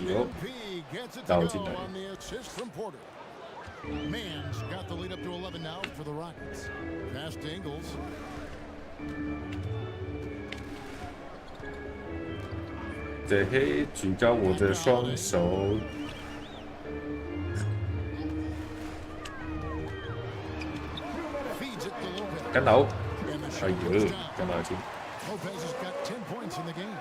MP gets it to go on the assist from Porter. Mann's got the lead up to 11 now for the Rockets. Pass to Ingles. Hey, 举高我的双手。干扰，哎呦，干扰进。 Lopez has got 10 points in the game.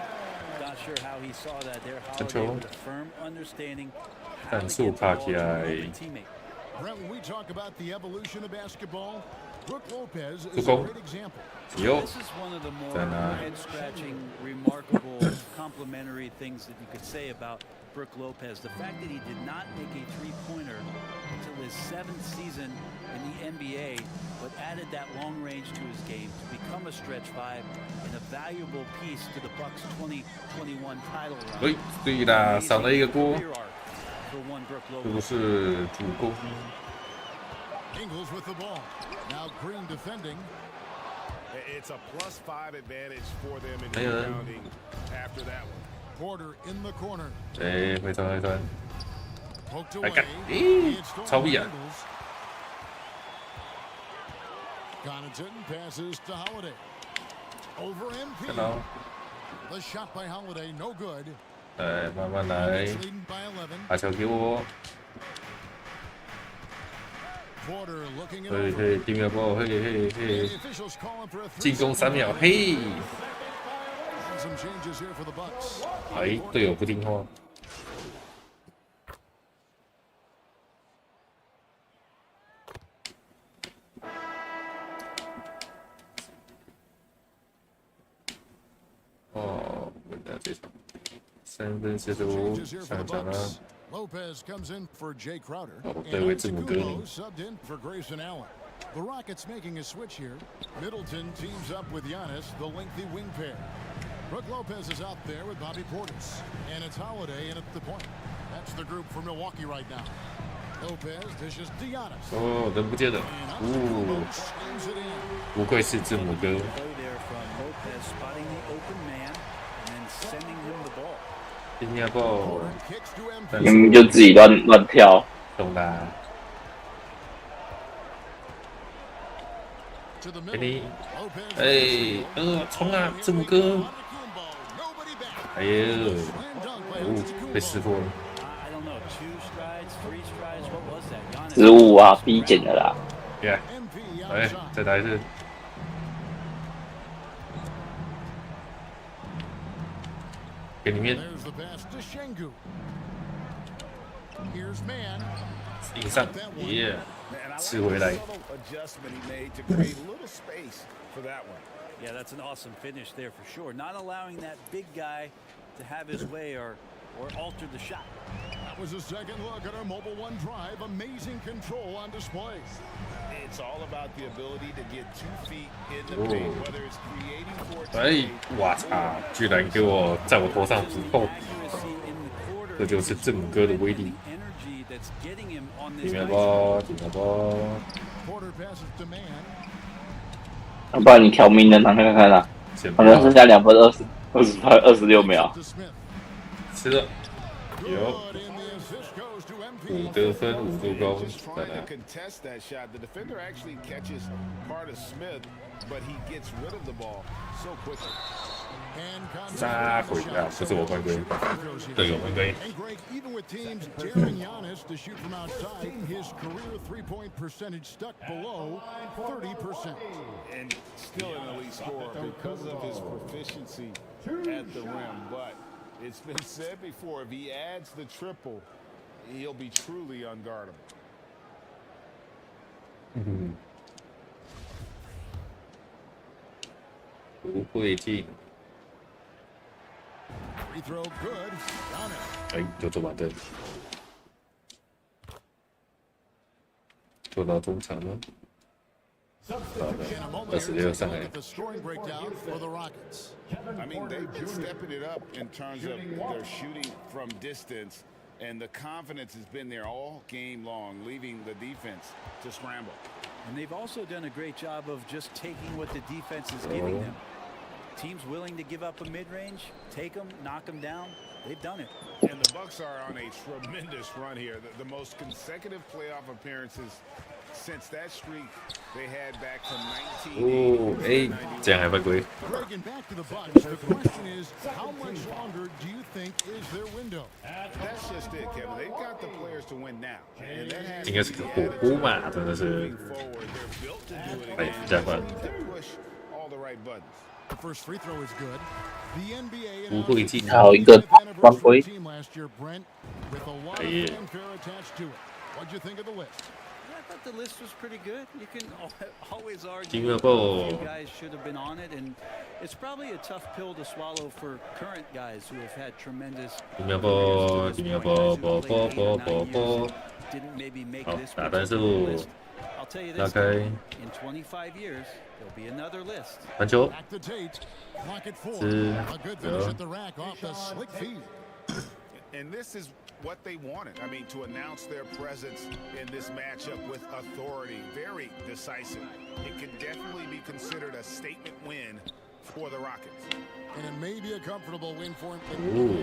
Not sure how he saw that there. Holiday with a firm understanding. Brent, when we talk about the evolution of basketball, Brook Lopez is a great example. This is one of the more head-scratching, remarkable, complimentary things that you could say about Brook Lopez. The fact that he did not make a three-pointer until his 7th season in the NBA, but added that long range to his game to become a stretch 5 and a valuable piece to the Bucks' 2021 title run. 对啦，少了一个锅。 For one Brook 这 Lopez. 不是主攻。Ingles with the ball. Now Green defending. It's a +5 advantage for them in rebounding after that one. Porter in the corner. 回传。 Poked 来 away. 干，咦， It's 超逼啊！ Connaughton passes to Holiday. Over MP. 看到， The shot by Holiday, no good. 来，慢慢来， Leading by 11. 把球给我。 Porter looking it 嘿 over. 嘿，地面波，嘿嘿 The 嘿， officials calling for a 进攻 3-second 3秒，嘿， Some changes here for the Bucks. 哎，队友不听话。 哦，那这场3分45，上场了。 Lopez comes in for Jay Crowder. 哦，对位字母哥呢？ Subbed in for Grayson Allen. The Rockets making a switch here. Middleton teams up with Giannis, the lengthy wing pair. Brook Lopez is out there with Bobby Portis. And it's Holiday in at the point. That's the group for Milwaukee right now. Lopez dishes to Giannis. 哦，人不见了，哦，不愧是字母哥。 新加坡，明明就自己乱跳。懂啦。给你，哎，冲啊，字母哥！哎呦，哦，被识破了。15啊，B 减的啦。耶，哎，再打一次。 给里面，硬上，耶，吃回来。 Yeah, that's an awesome finish there for sure. Not allowing that big guy to have his way or alter the shot. That was a second look at our Mobile One drive. Amazing control on display. It's all about the ability to get 2 feet in the paint, whether it's creating for. 哎，我操！居然给我在我头上俯扣，这就是字母哥的威力。底面包，底面包。要不然你调名人堂看看啦，好像剩下2分26秒。吃了，有5得分5助攻，再来。 杀回啊！不是我犯规，队友犯规。 Even with teams daring Giannis to shoot from outside, his career three-point percentage stuck below 30%. And still an elite scorer because of his proficiency at the rim. But it's been said before, if he adds the triple, he'll be truly unguardable. 不会进。 Free throw good. 哎，就做完的，做到中场了。好的，26上来。 The scoring breakdown for the Rockets. I mean, they've been stepping it up in terms of their shooting from distance, and the confidence has been there all game long, leaving the defense to scramble. And they've also done a great job of just taking what the defense is giving them. Teams willing to give up a mid-range, take them, knock them down. They've done it. And the Bucks are on a tremendous run here. The most consecutive playoff appearances since that streak they had back from 1980. 哦，哎，这样还犯规。 Breaking back to the Bucks, the question is, how much longer do you think is their window? That's just it, Kevin. They've got the players to win now. And that has 应该是个火锅嘛，真的是。哎，加分。 push all the right buttons. The first free throw is good. The NBA 不会进。还有一个犯规。 team last year, Brent, with a lot of fanfare attached to it. What'd you think of the list? I thought the list was pretty good. You can always argue Give me a that ball. a few guys should have been on it, and it's probably a tough pill to swallow for current guys who have had tremendous. 地面波，地面波，波波波波波。 Didn't maybe make 好， this 打分 particular 数 list. I'll tell you 拉 this, 开。 in 25 years, there'll be another list. 传球。 Back to Tate. Clock at 4. 是 A good finish at the rack off the slick feed. And this is what they wanted. I mean, to announce their presence in this matchup with authority, very decisive. It could definitely be considered a statement win for the Rockets. And it may be a comfortable win for them.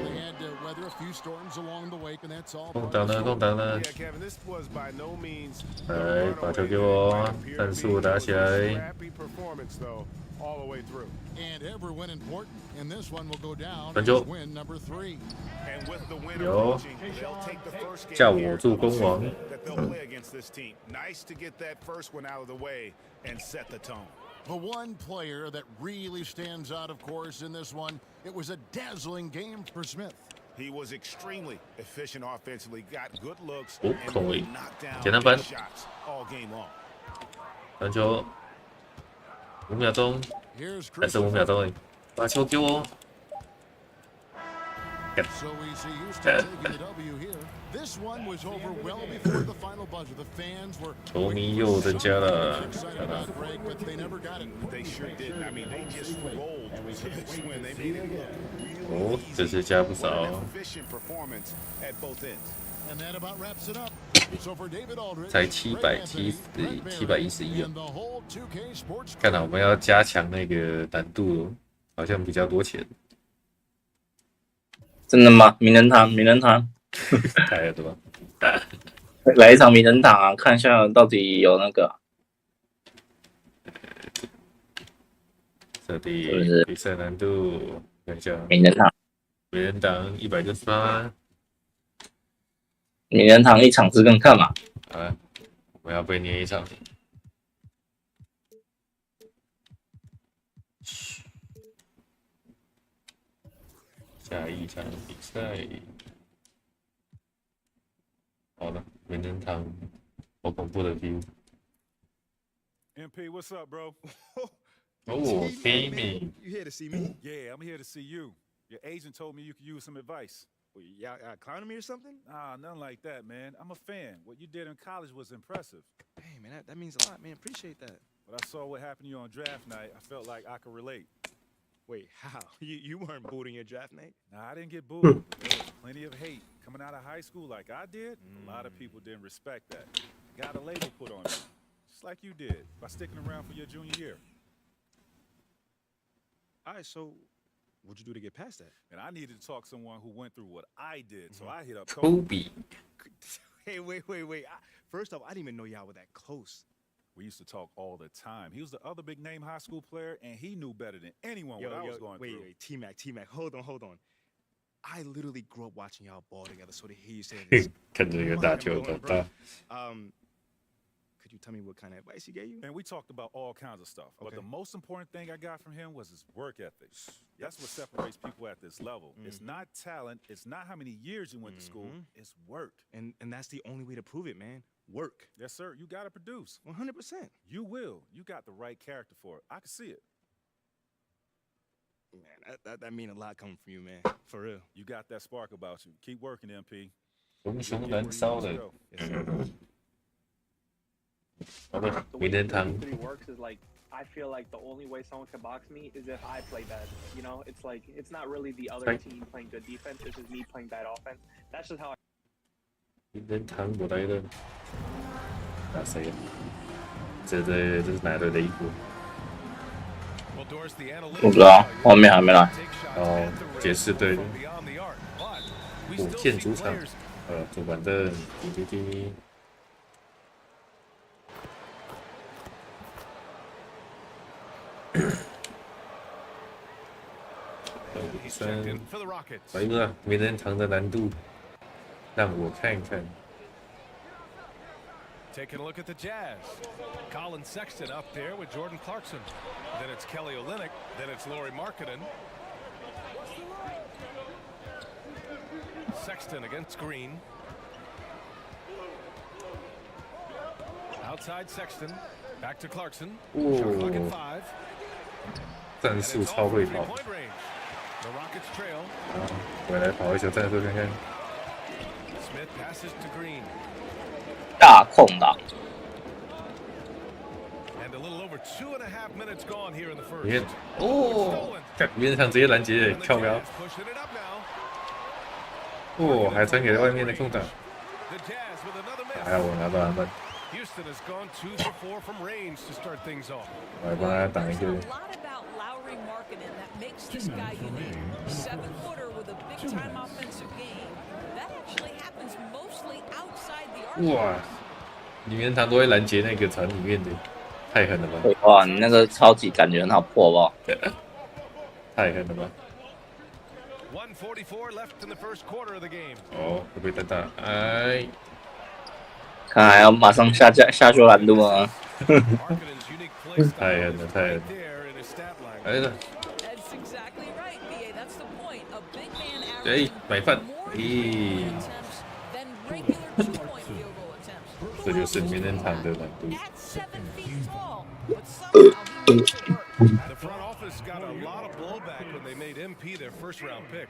They had to weather a few storms along the way, and that's all. 空档呢？空档呢？ Yeah, Kevin, this was by no means 来，把球给我，战术打起来。 performance though, all the way through. And every win important, and this one will go down 传球 as win number 3. And with the win 有 approaching, they'll take the first 叫 game 我 here 助攻王。 that they'll play against this team. Nice to get that first one out of the way and set the tone. The one player that really stands out, of course, in this one, it was a dazzling game for Smith. He was extremely efficient offensively, got good looks, 哦， and 空位 knocked down 简单班 big shots all game long. 传球，5秒钟，还剩5秒钟而已，把球给我。 So easy used to taking the W here. This one was over well before the final buzzer. The fans were 球迷又增加了。 excited about break, but they never got it. They sure didn't. I mean, they just rolled when they made it look 哦，这次加不少。 efficient performance at both ends. And that about wraps it up. So for David Aldridge, 才 Greg Anthony, 711 and the whole 2K Sports 看来我们要加强那个难度，好像比较多钱。真的吗？名人堂，名人堂，太了对吧？来一场名人堂啊，看一下到底有那个。这里比赛难度，看一下。名人堂，名人堂168。名人堂一场是跟看嘛？好了，我们要被捏一场。下一场比赛，好了，名人堂，好恐怖的 view。 MP, what's up, bro? Oh, Amy. You here to see me? Yeah, I'm here to see you. Your agent told me you could use some advice. Y'all clowning me or something? Nah, nothing like that, man. I'm a fan. What you did in college was impressive. Hey, man, that means a lot, man. Appreciate that. But I saw what happened to you on draft night. I felt like I could relate. Wait, how? You weren't booed in your draft night? Nah, I didn't get booed. There was plenty of hate. Coming out of high school like I did, a lot of people didn't respect that. Got a label put on me. Just like you did, by sticking around for your junior year. All right, so what'd you do to get past that? And I needed to talk to someone who went through what I did, so I hit up Kobe. Hey, wait. First off, I didn't even know y'all were that close. We used to talk all the time. He was the other big name high school player, and he knew better than anyone what I was going through. Wait, T-Mac, hold on. I literally grew up watching y'all ball together, so to hear you say this. 看这个打球长大。 Could you tell me what kind of advice he gave you? And we talked about all kinds of stuff. But the most important thing I got from him was his work ethic. That's what separates people at this level. It's not talent. It's not how many years you went to school. It's work. And that's the only way to prove it, man. Work. Yes, sir. You got to produce. 100%. You will. You got the right character for it. I can see it. Man, that mean a lot coming from you, man. For real. You got that spark about you. Keep working, MP. 熊熊燃烧的。好的，名人堂。 works is like I feel like the only way someone can box me is if I play bad. You know, it's like it's not really the other team playing good defense. It's just me playing bad offense. That's just how. 名人堂我来了，打谁？这是哪队的衣服？不知道，后面还没来。哦，爵士队的。火箭主场，主板凳，滴。 来一个名人堂的难度，让我看看。 Taking a look at the Jazz. Colin Sexton up there with Jordan Clarkson. Then it's Kelly Olynyk. Then it's Lauri Markkanen. Sexton against Green. Outside Sexton. Back to Clarkson. Shot clock at 5. 战术超会跑。 The Rockets trail. 我来跑一球战术看看。 Smith passes to Green. 大空档。 And a little over 2.5 minutes gone here in the first. 你看，哦，名人堂直接拦截，跳瞄。哦，还传给外面的空档。还好我拿到篮板。Houston has gone 2 for 4 from range to start things off. 我来帮他挡一个。Lowry Markkanen that makes this guy unique. 7-footer with a big time offensive game. That actually happens mostly outside the arc. 哇，里面他都会拦截那个传里面的，太狠了吧！哇，你那个超级感觉很好破吧？太狠了吧！ 1:44 left in the first quarter of the game. 哦，会被带大，哎，看来要马上下修难度啊！太狠了，太狠了！哎呀，哎，买饭，咦，这就是名人堂的难度。The front office got a lot of blowback when they made MP their first-round pick.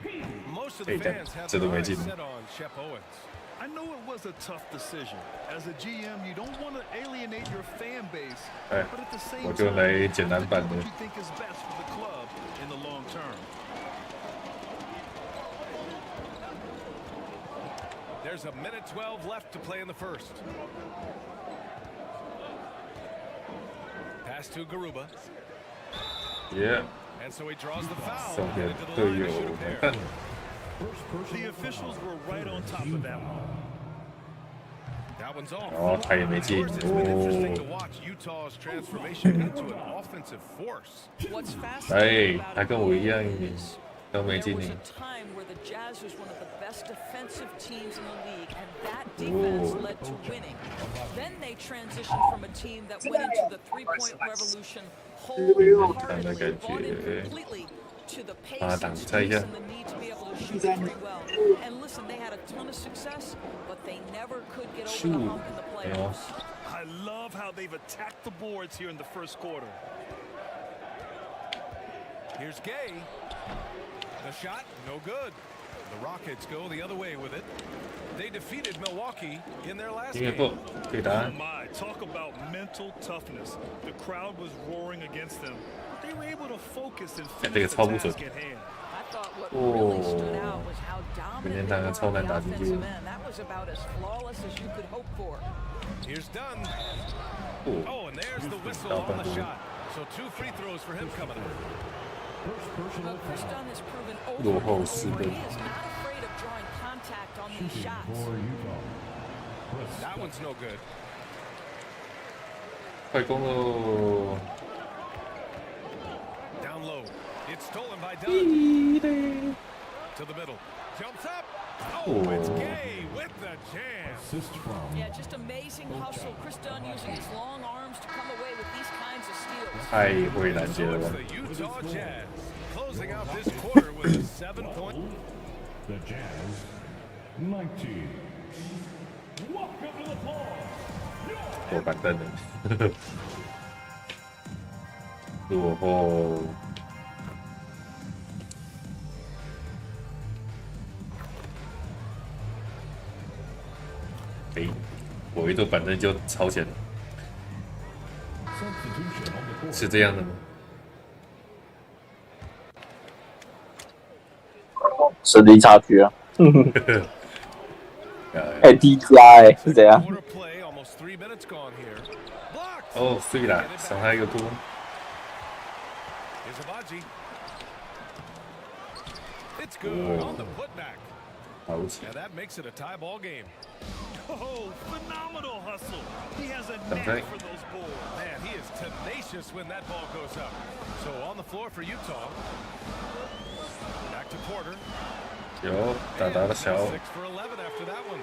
Most of the fans had their eyes set on Shep Owens. I know it was a tough decision. As a GM, you don't want to alienate your fan base, but at the same time, do what you think is best for the club in the long term. There's a minute 12 left to play in the first. Pass to Garuba. Yeah. And so he draws the foul. 上边队友来看。 The officials were right on top of that one. That one's off. 哦，他也没进。 It's been interesting to watch Utah's transformation into an offensive force. 哎，他跟我一样，都没进呢。 Time where the Jazz was one of the best defensive teams in the league, and that defense led to winning. Then they transitioned from a team that went into the three-point revolution wholeheartedly, bought in completely to the pace and space and the need to be able to shoot pretty well. And listen, they had a ton of success, but they never could get over the hump in the playoffs. I love how they've attacked the boards here in the first quarter. Here's Gay. The shot, no good. The Rockets go the other way with it. They defeated Milwaukee in their last game. Oh my, talk about mental toughness. The crowd was roaring against them. They were able to focus and finish the task at hand. I thought what really stood out was how dominant they were on the offensive end. That was about as flawless as you could hope for. Here's Dunn. Oh, and there's the whistle on the shot. So 2 free throws for him coming up. Well, Chris Dunn has proven over and over he is not afraid of drawing contact on these shots. That one's no good. 快攻喽！ Down low. It's stolen by Dunn. To the middle. Jumps up. Oh, it's Gay with the jam. Yeah, just amazing hustle. Chris Dunn using his long arms to come away with these kinds of steals. 太会拦截了吧！ The Utah Jazz closing out this quarter with a 7-point. The Jazz 19. Welcome to the ball. 我板凳了，落后。哎，我一坐板凳就超前了，是这样的吗？实力差距啊！哎，低加哎，是怎样？哦，碎了，少他一个多。好起 And that makes it a tie ball game. Oh, phenomenal hustle. He has a knack for those balls. Man, he is tenacious when that ball goes up. So on the floor for Utah. Back to Porter. 有打的小。 6 for 11 after that one.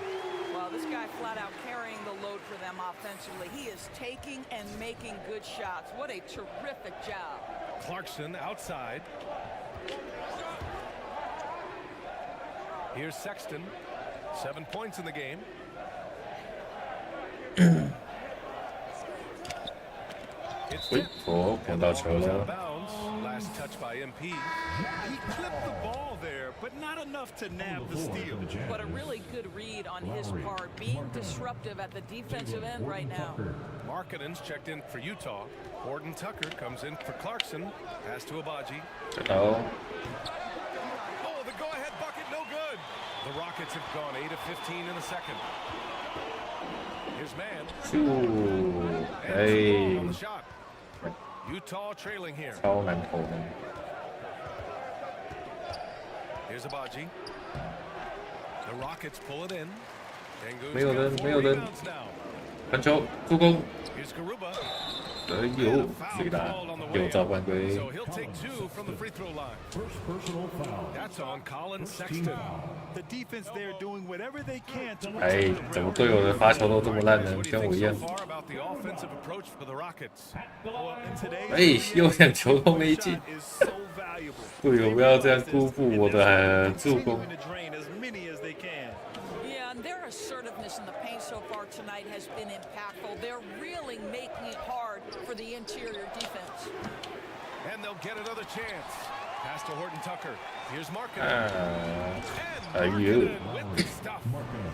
Well, this guy flat out carrying the load for them offensively. He is taking and making good shots. What a terrific job. Clarkson outside. Here's Sexton. 7 points in the game. It's tipped. 哦，碰到球了。 Last touch by MP. He clipped the ball there, but not enough to nab the steal. But a really good read on his part, being disruptive at the defensive end right now. Markkanen's checked in for Utah. Horton Tucker comes in for Clarkson. Pass to Abaji. Oh. Oh, the go-ahead bucket, no good. The Rockets Rockets have gone 8 of 15 in the second. His man. 哎， Utah trailing here. 超难投的。 Here's Abaji. The Rockets pull it in. 没有人，没有人。传球，助攻。 Here's Garuba. 哎呦，谁打？有造犯规。 So he'll take 2 from the free throw line. First personal foul. That's on Colin Sexton. The defense there doing whatever they can to 哎，怎么队友的发球都这么烂呢？跟我一样。 far about the offensive approach for the Rockets. 哎，又2球都没进。队友不要这样辜负我的助攻。 Yeah, and their assertiveness in the paint so far tonight has been impactful. They're really making it hard for the interior defense. And they'll get another chance. Pass to Horton Tucker. Here's Markin. 哎呦，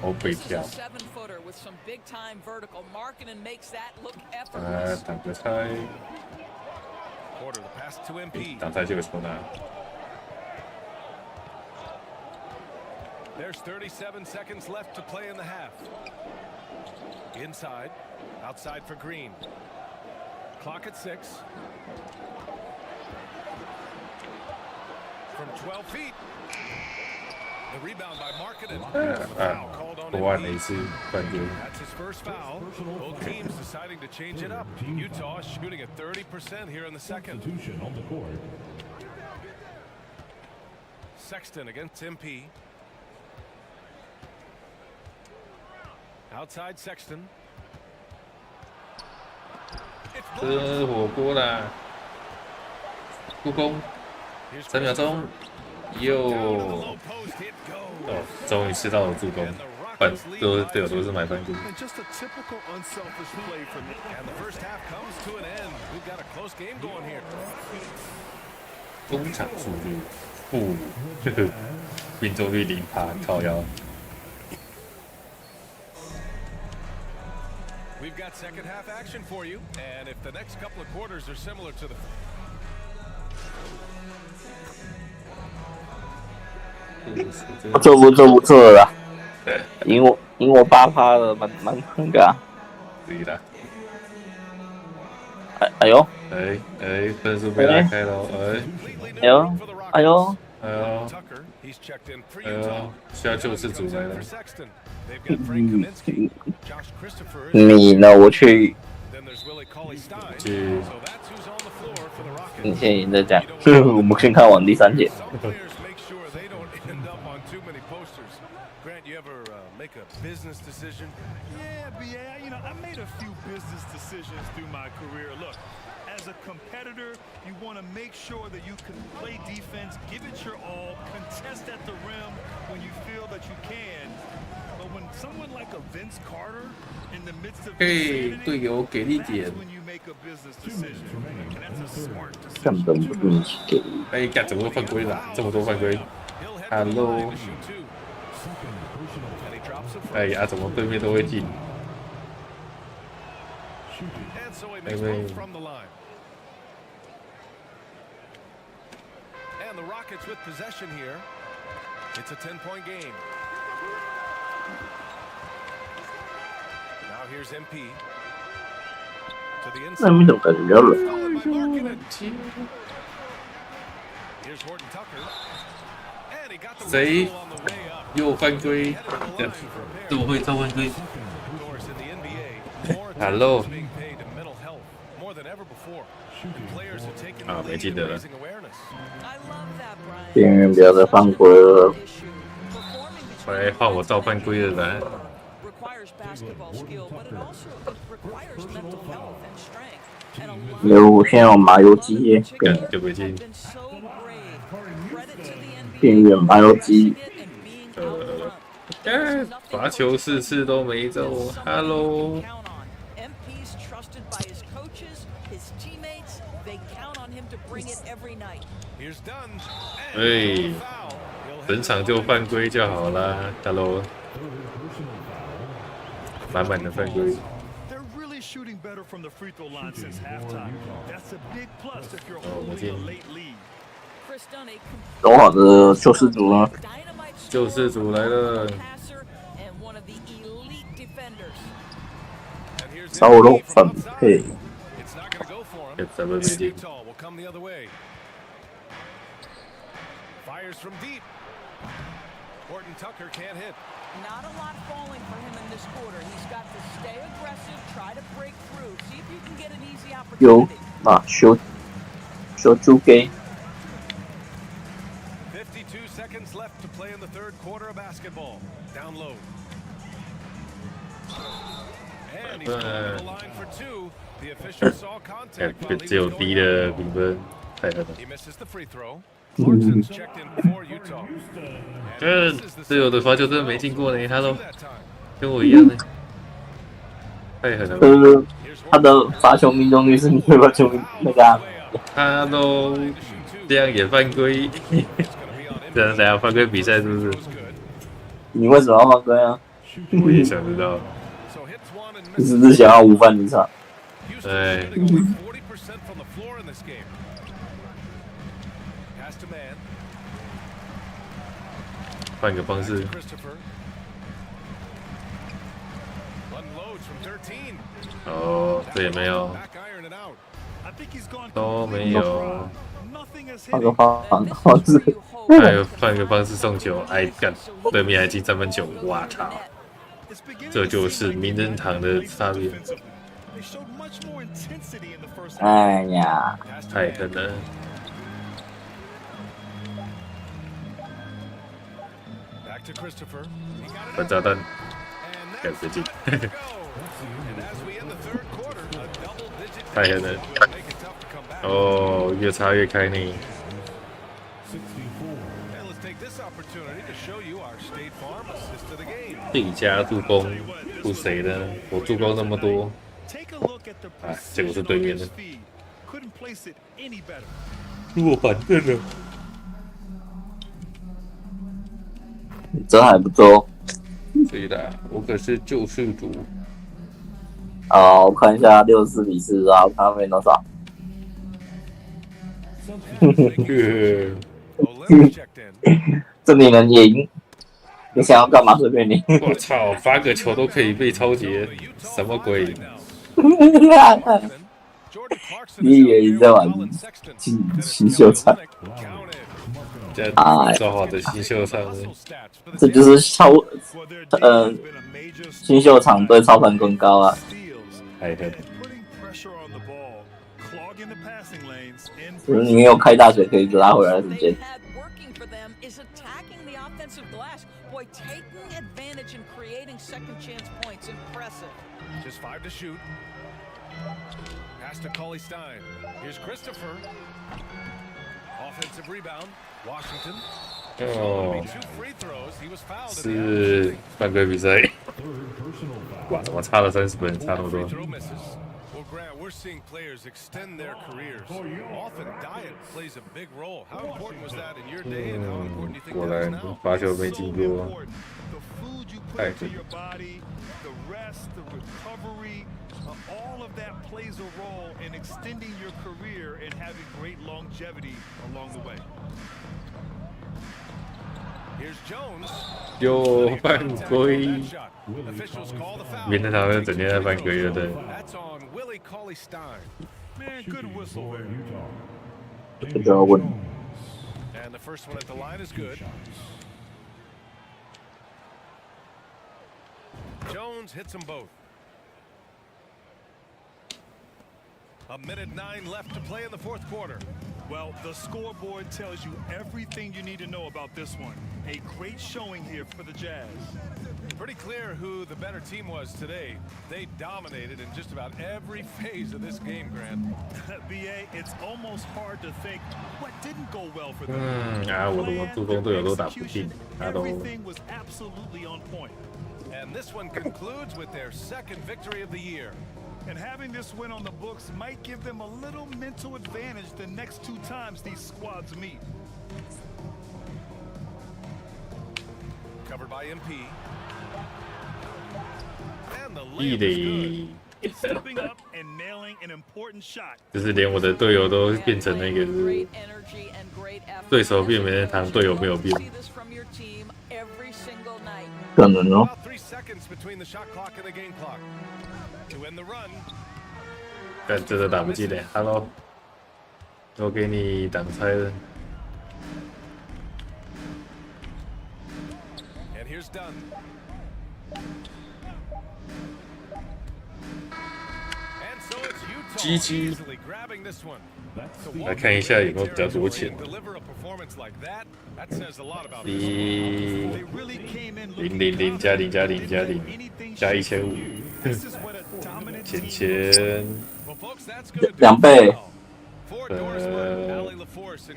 我被跳。 7-footer with some big-time vertical. Markinen makes that look effortless. 挡个拆。 Porter the pass to MP. 挡拆这个球呢？ There's 37 seconds left to play in the half. Inside, outside for Green. Clock at 6. From 12 feet. The rebound by Markinen. Foul called on MP. That's his first foul. Both teams deciding to change it up. Utah shooting at 30% here in the second. On the court. Sexton against MP. Outside Sexton. 吃火锅啦！助攻，3秒钟，又哦，终于吃到了助攻，队友都是买犯规。 Just a typical unselfish play from me. And the first half comes to an end. We've got a close game going here. 中场数据负，命中率0%，靠腰。 We've got second half action for you, and if the next couple of quarters are similar to the 不错的啦，赢我8%了，蛮那个啊。可以的。哎呦，分数被拉开了，哎呦，需要救世主来了。你呢？我去。你先赢着讲，我们先看完第3节。Grant, you ever make a business decision? Yeah, you know, I made a few business decisions through my career. Look, as a competitor, you want to make sure that you can play defense, give it your all, contest at the rim when you feel that you can. But when someone like a Vince Carter in the midst of insanity, 队友给力点。 when you make a business decision, and that's a smart decision. 根本不是给。哎，干怎么犯规了？这么多犯规 ！Hello。 哎呀，怎么对面都会进？因为 And the Rockets with possession here. It's a 10-point game. Now here's MP. To the inside. 那没怎么感觉了。 Here's Horton Tucker. And he got the 谁 whistle on the way up. 又犯规？怎么会造犯规 ？Hello。啊，没记得了。边缘不要再犯规了。来换我造犯规的人。有现在有麻油鸡耶，对不起。边缘麻油鸡。罚球4次都没中 ，Hello。 哎，整场就犯规就好啦 ，Hello。满满的犯规。 Shooting better from the free throw line since halftime. That's a big plus if you're holding a late lead. 多好的救世主啊！救世主来了。超肉反配。咱们没进。Fires from deep. Horton Tucker can't hit. Not a lot falling for him in this quarter. He's got to stay aggressive, try to break through, see if you can get an easy opportunity. 有啊，小猪给。 52 seconds left to play in the third quarter of basketball. Down low. And he's going to the line for two. The official saw contact. 只有低的评分，太狠了。 He misses the free throw. Clarkson's checked in for Utah. 队友的罚球真的没进过呢，他都跟我一样呢，太狠了。他的罚球命中率是你的罚球那个、啊。他都这样也犯规，等下犯规比赛是不是？你为什么要犯规啊？我也想知道。你是不是想要无犯离场？对。 换个方式。哦，这也没有，都没有。换个方式，还有换个方式送球，哎干，对面还进3分球，哇操！这就是名人堂的差别。哎呀，太狠了！ 反炸弹，干谁进？太狠了！哦，越插越开呢。最佳助攻是谁呢？我助攻那么多，哎，结果是对面的。我反正了。 这还不错。对的，我可是救世主。好，我看一下64比4啊，我看分多少。这里能赢，你想要干嘛随便你。我操，发个球都可以被超节，什么鬼？你以为你在玩新秀场？ 造好的新秀场，这就是新秀场对操盘更高啊！太狠！就是你有开大水可以拉回来的时间。Just 5 to shoot. Pass to Cauley-Stein. Here's Christopher. Offensive rebound. Washington. 哦，是犯规比赛。哇，怎么差了30分，差那么多？ Well, Grant, we're seeing players extend their careers. Often diet plays a big role. How important was that in your day, and how important do you think that is now? 罚球没进过，太狠。 The rest, the recovery, all of that plays a role in extending your career and having great longevity along the way. Here's Jones. 又犯规，名人堂的整天在犯规，对不对？ That's on Willie Cauley-Stein. Man, good whistle there. Good job. And the first one at the line is good. Jones hits them both. 1:09 left to play in the fourth quarter. Well, the scoreboard tells you everything you need to know about this one. A great showing here for the Jazz. Pretty clear who the better team was today. They dominated in just about every phase of this game, Grant. BA, it's almost hard to think what didn't go well for them. 我的助攻队友都打不进，他都。 Everything was absolutely on point. And this one concludes with their second victory of the year. And having this win on the books might give them a little mental advantage the next 2 times these squads meet. Covered by MP. And the layup is good. Stepping up and nailing an important shot. 就是连我的队友都变成那个，对手变名人堂，队友没有变。可能哦。但真的打不进嘞 ，Hello， 我给你挡拆了。GG，来看一下有没有比较多钱。000加0加0加0加1500，钱2倍。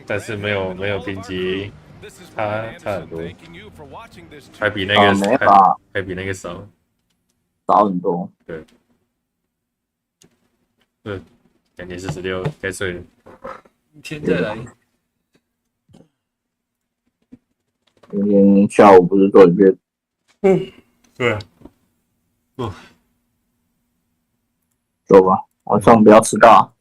但是没有评级，差很多，还比那个还比那个少很多。对，感觉46该睡了，明天再来。明天下午不是做一遍？对啊。走吧，晚上不要迟到。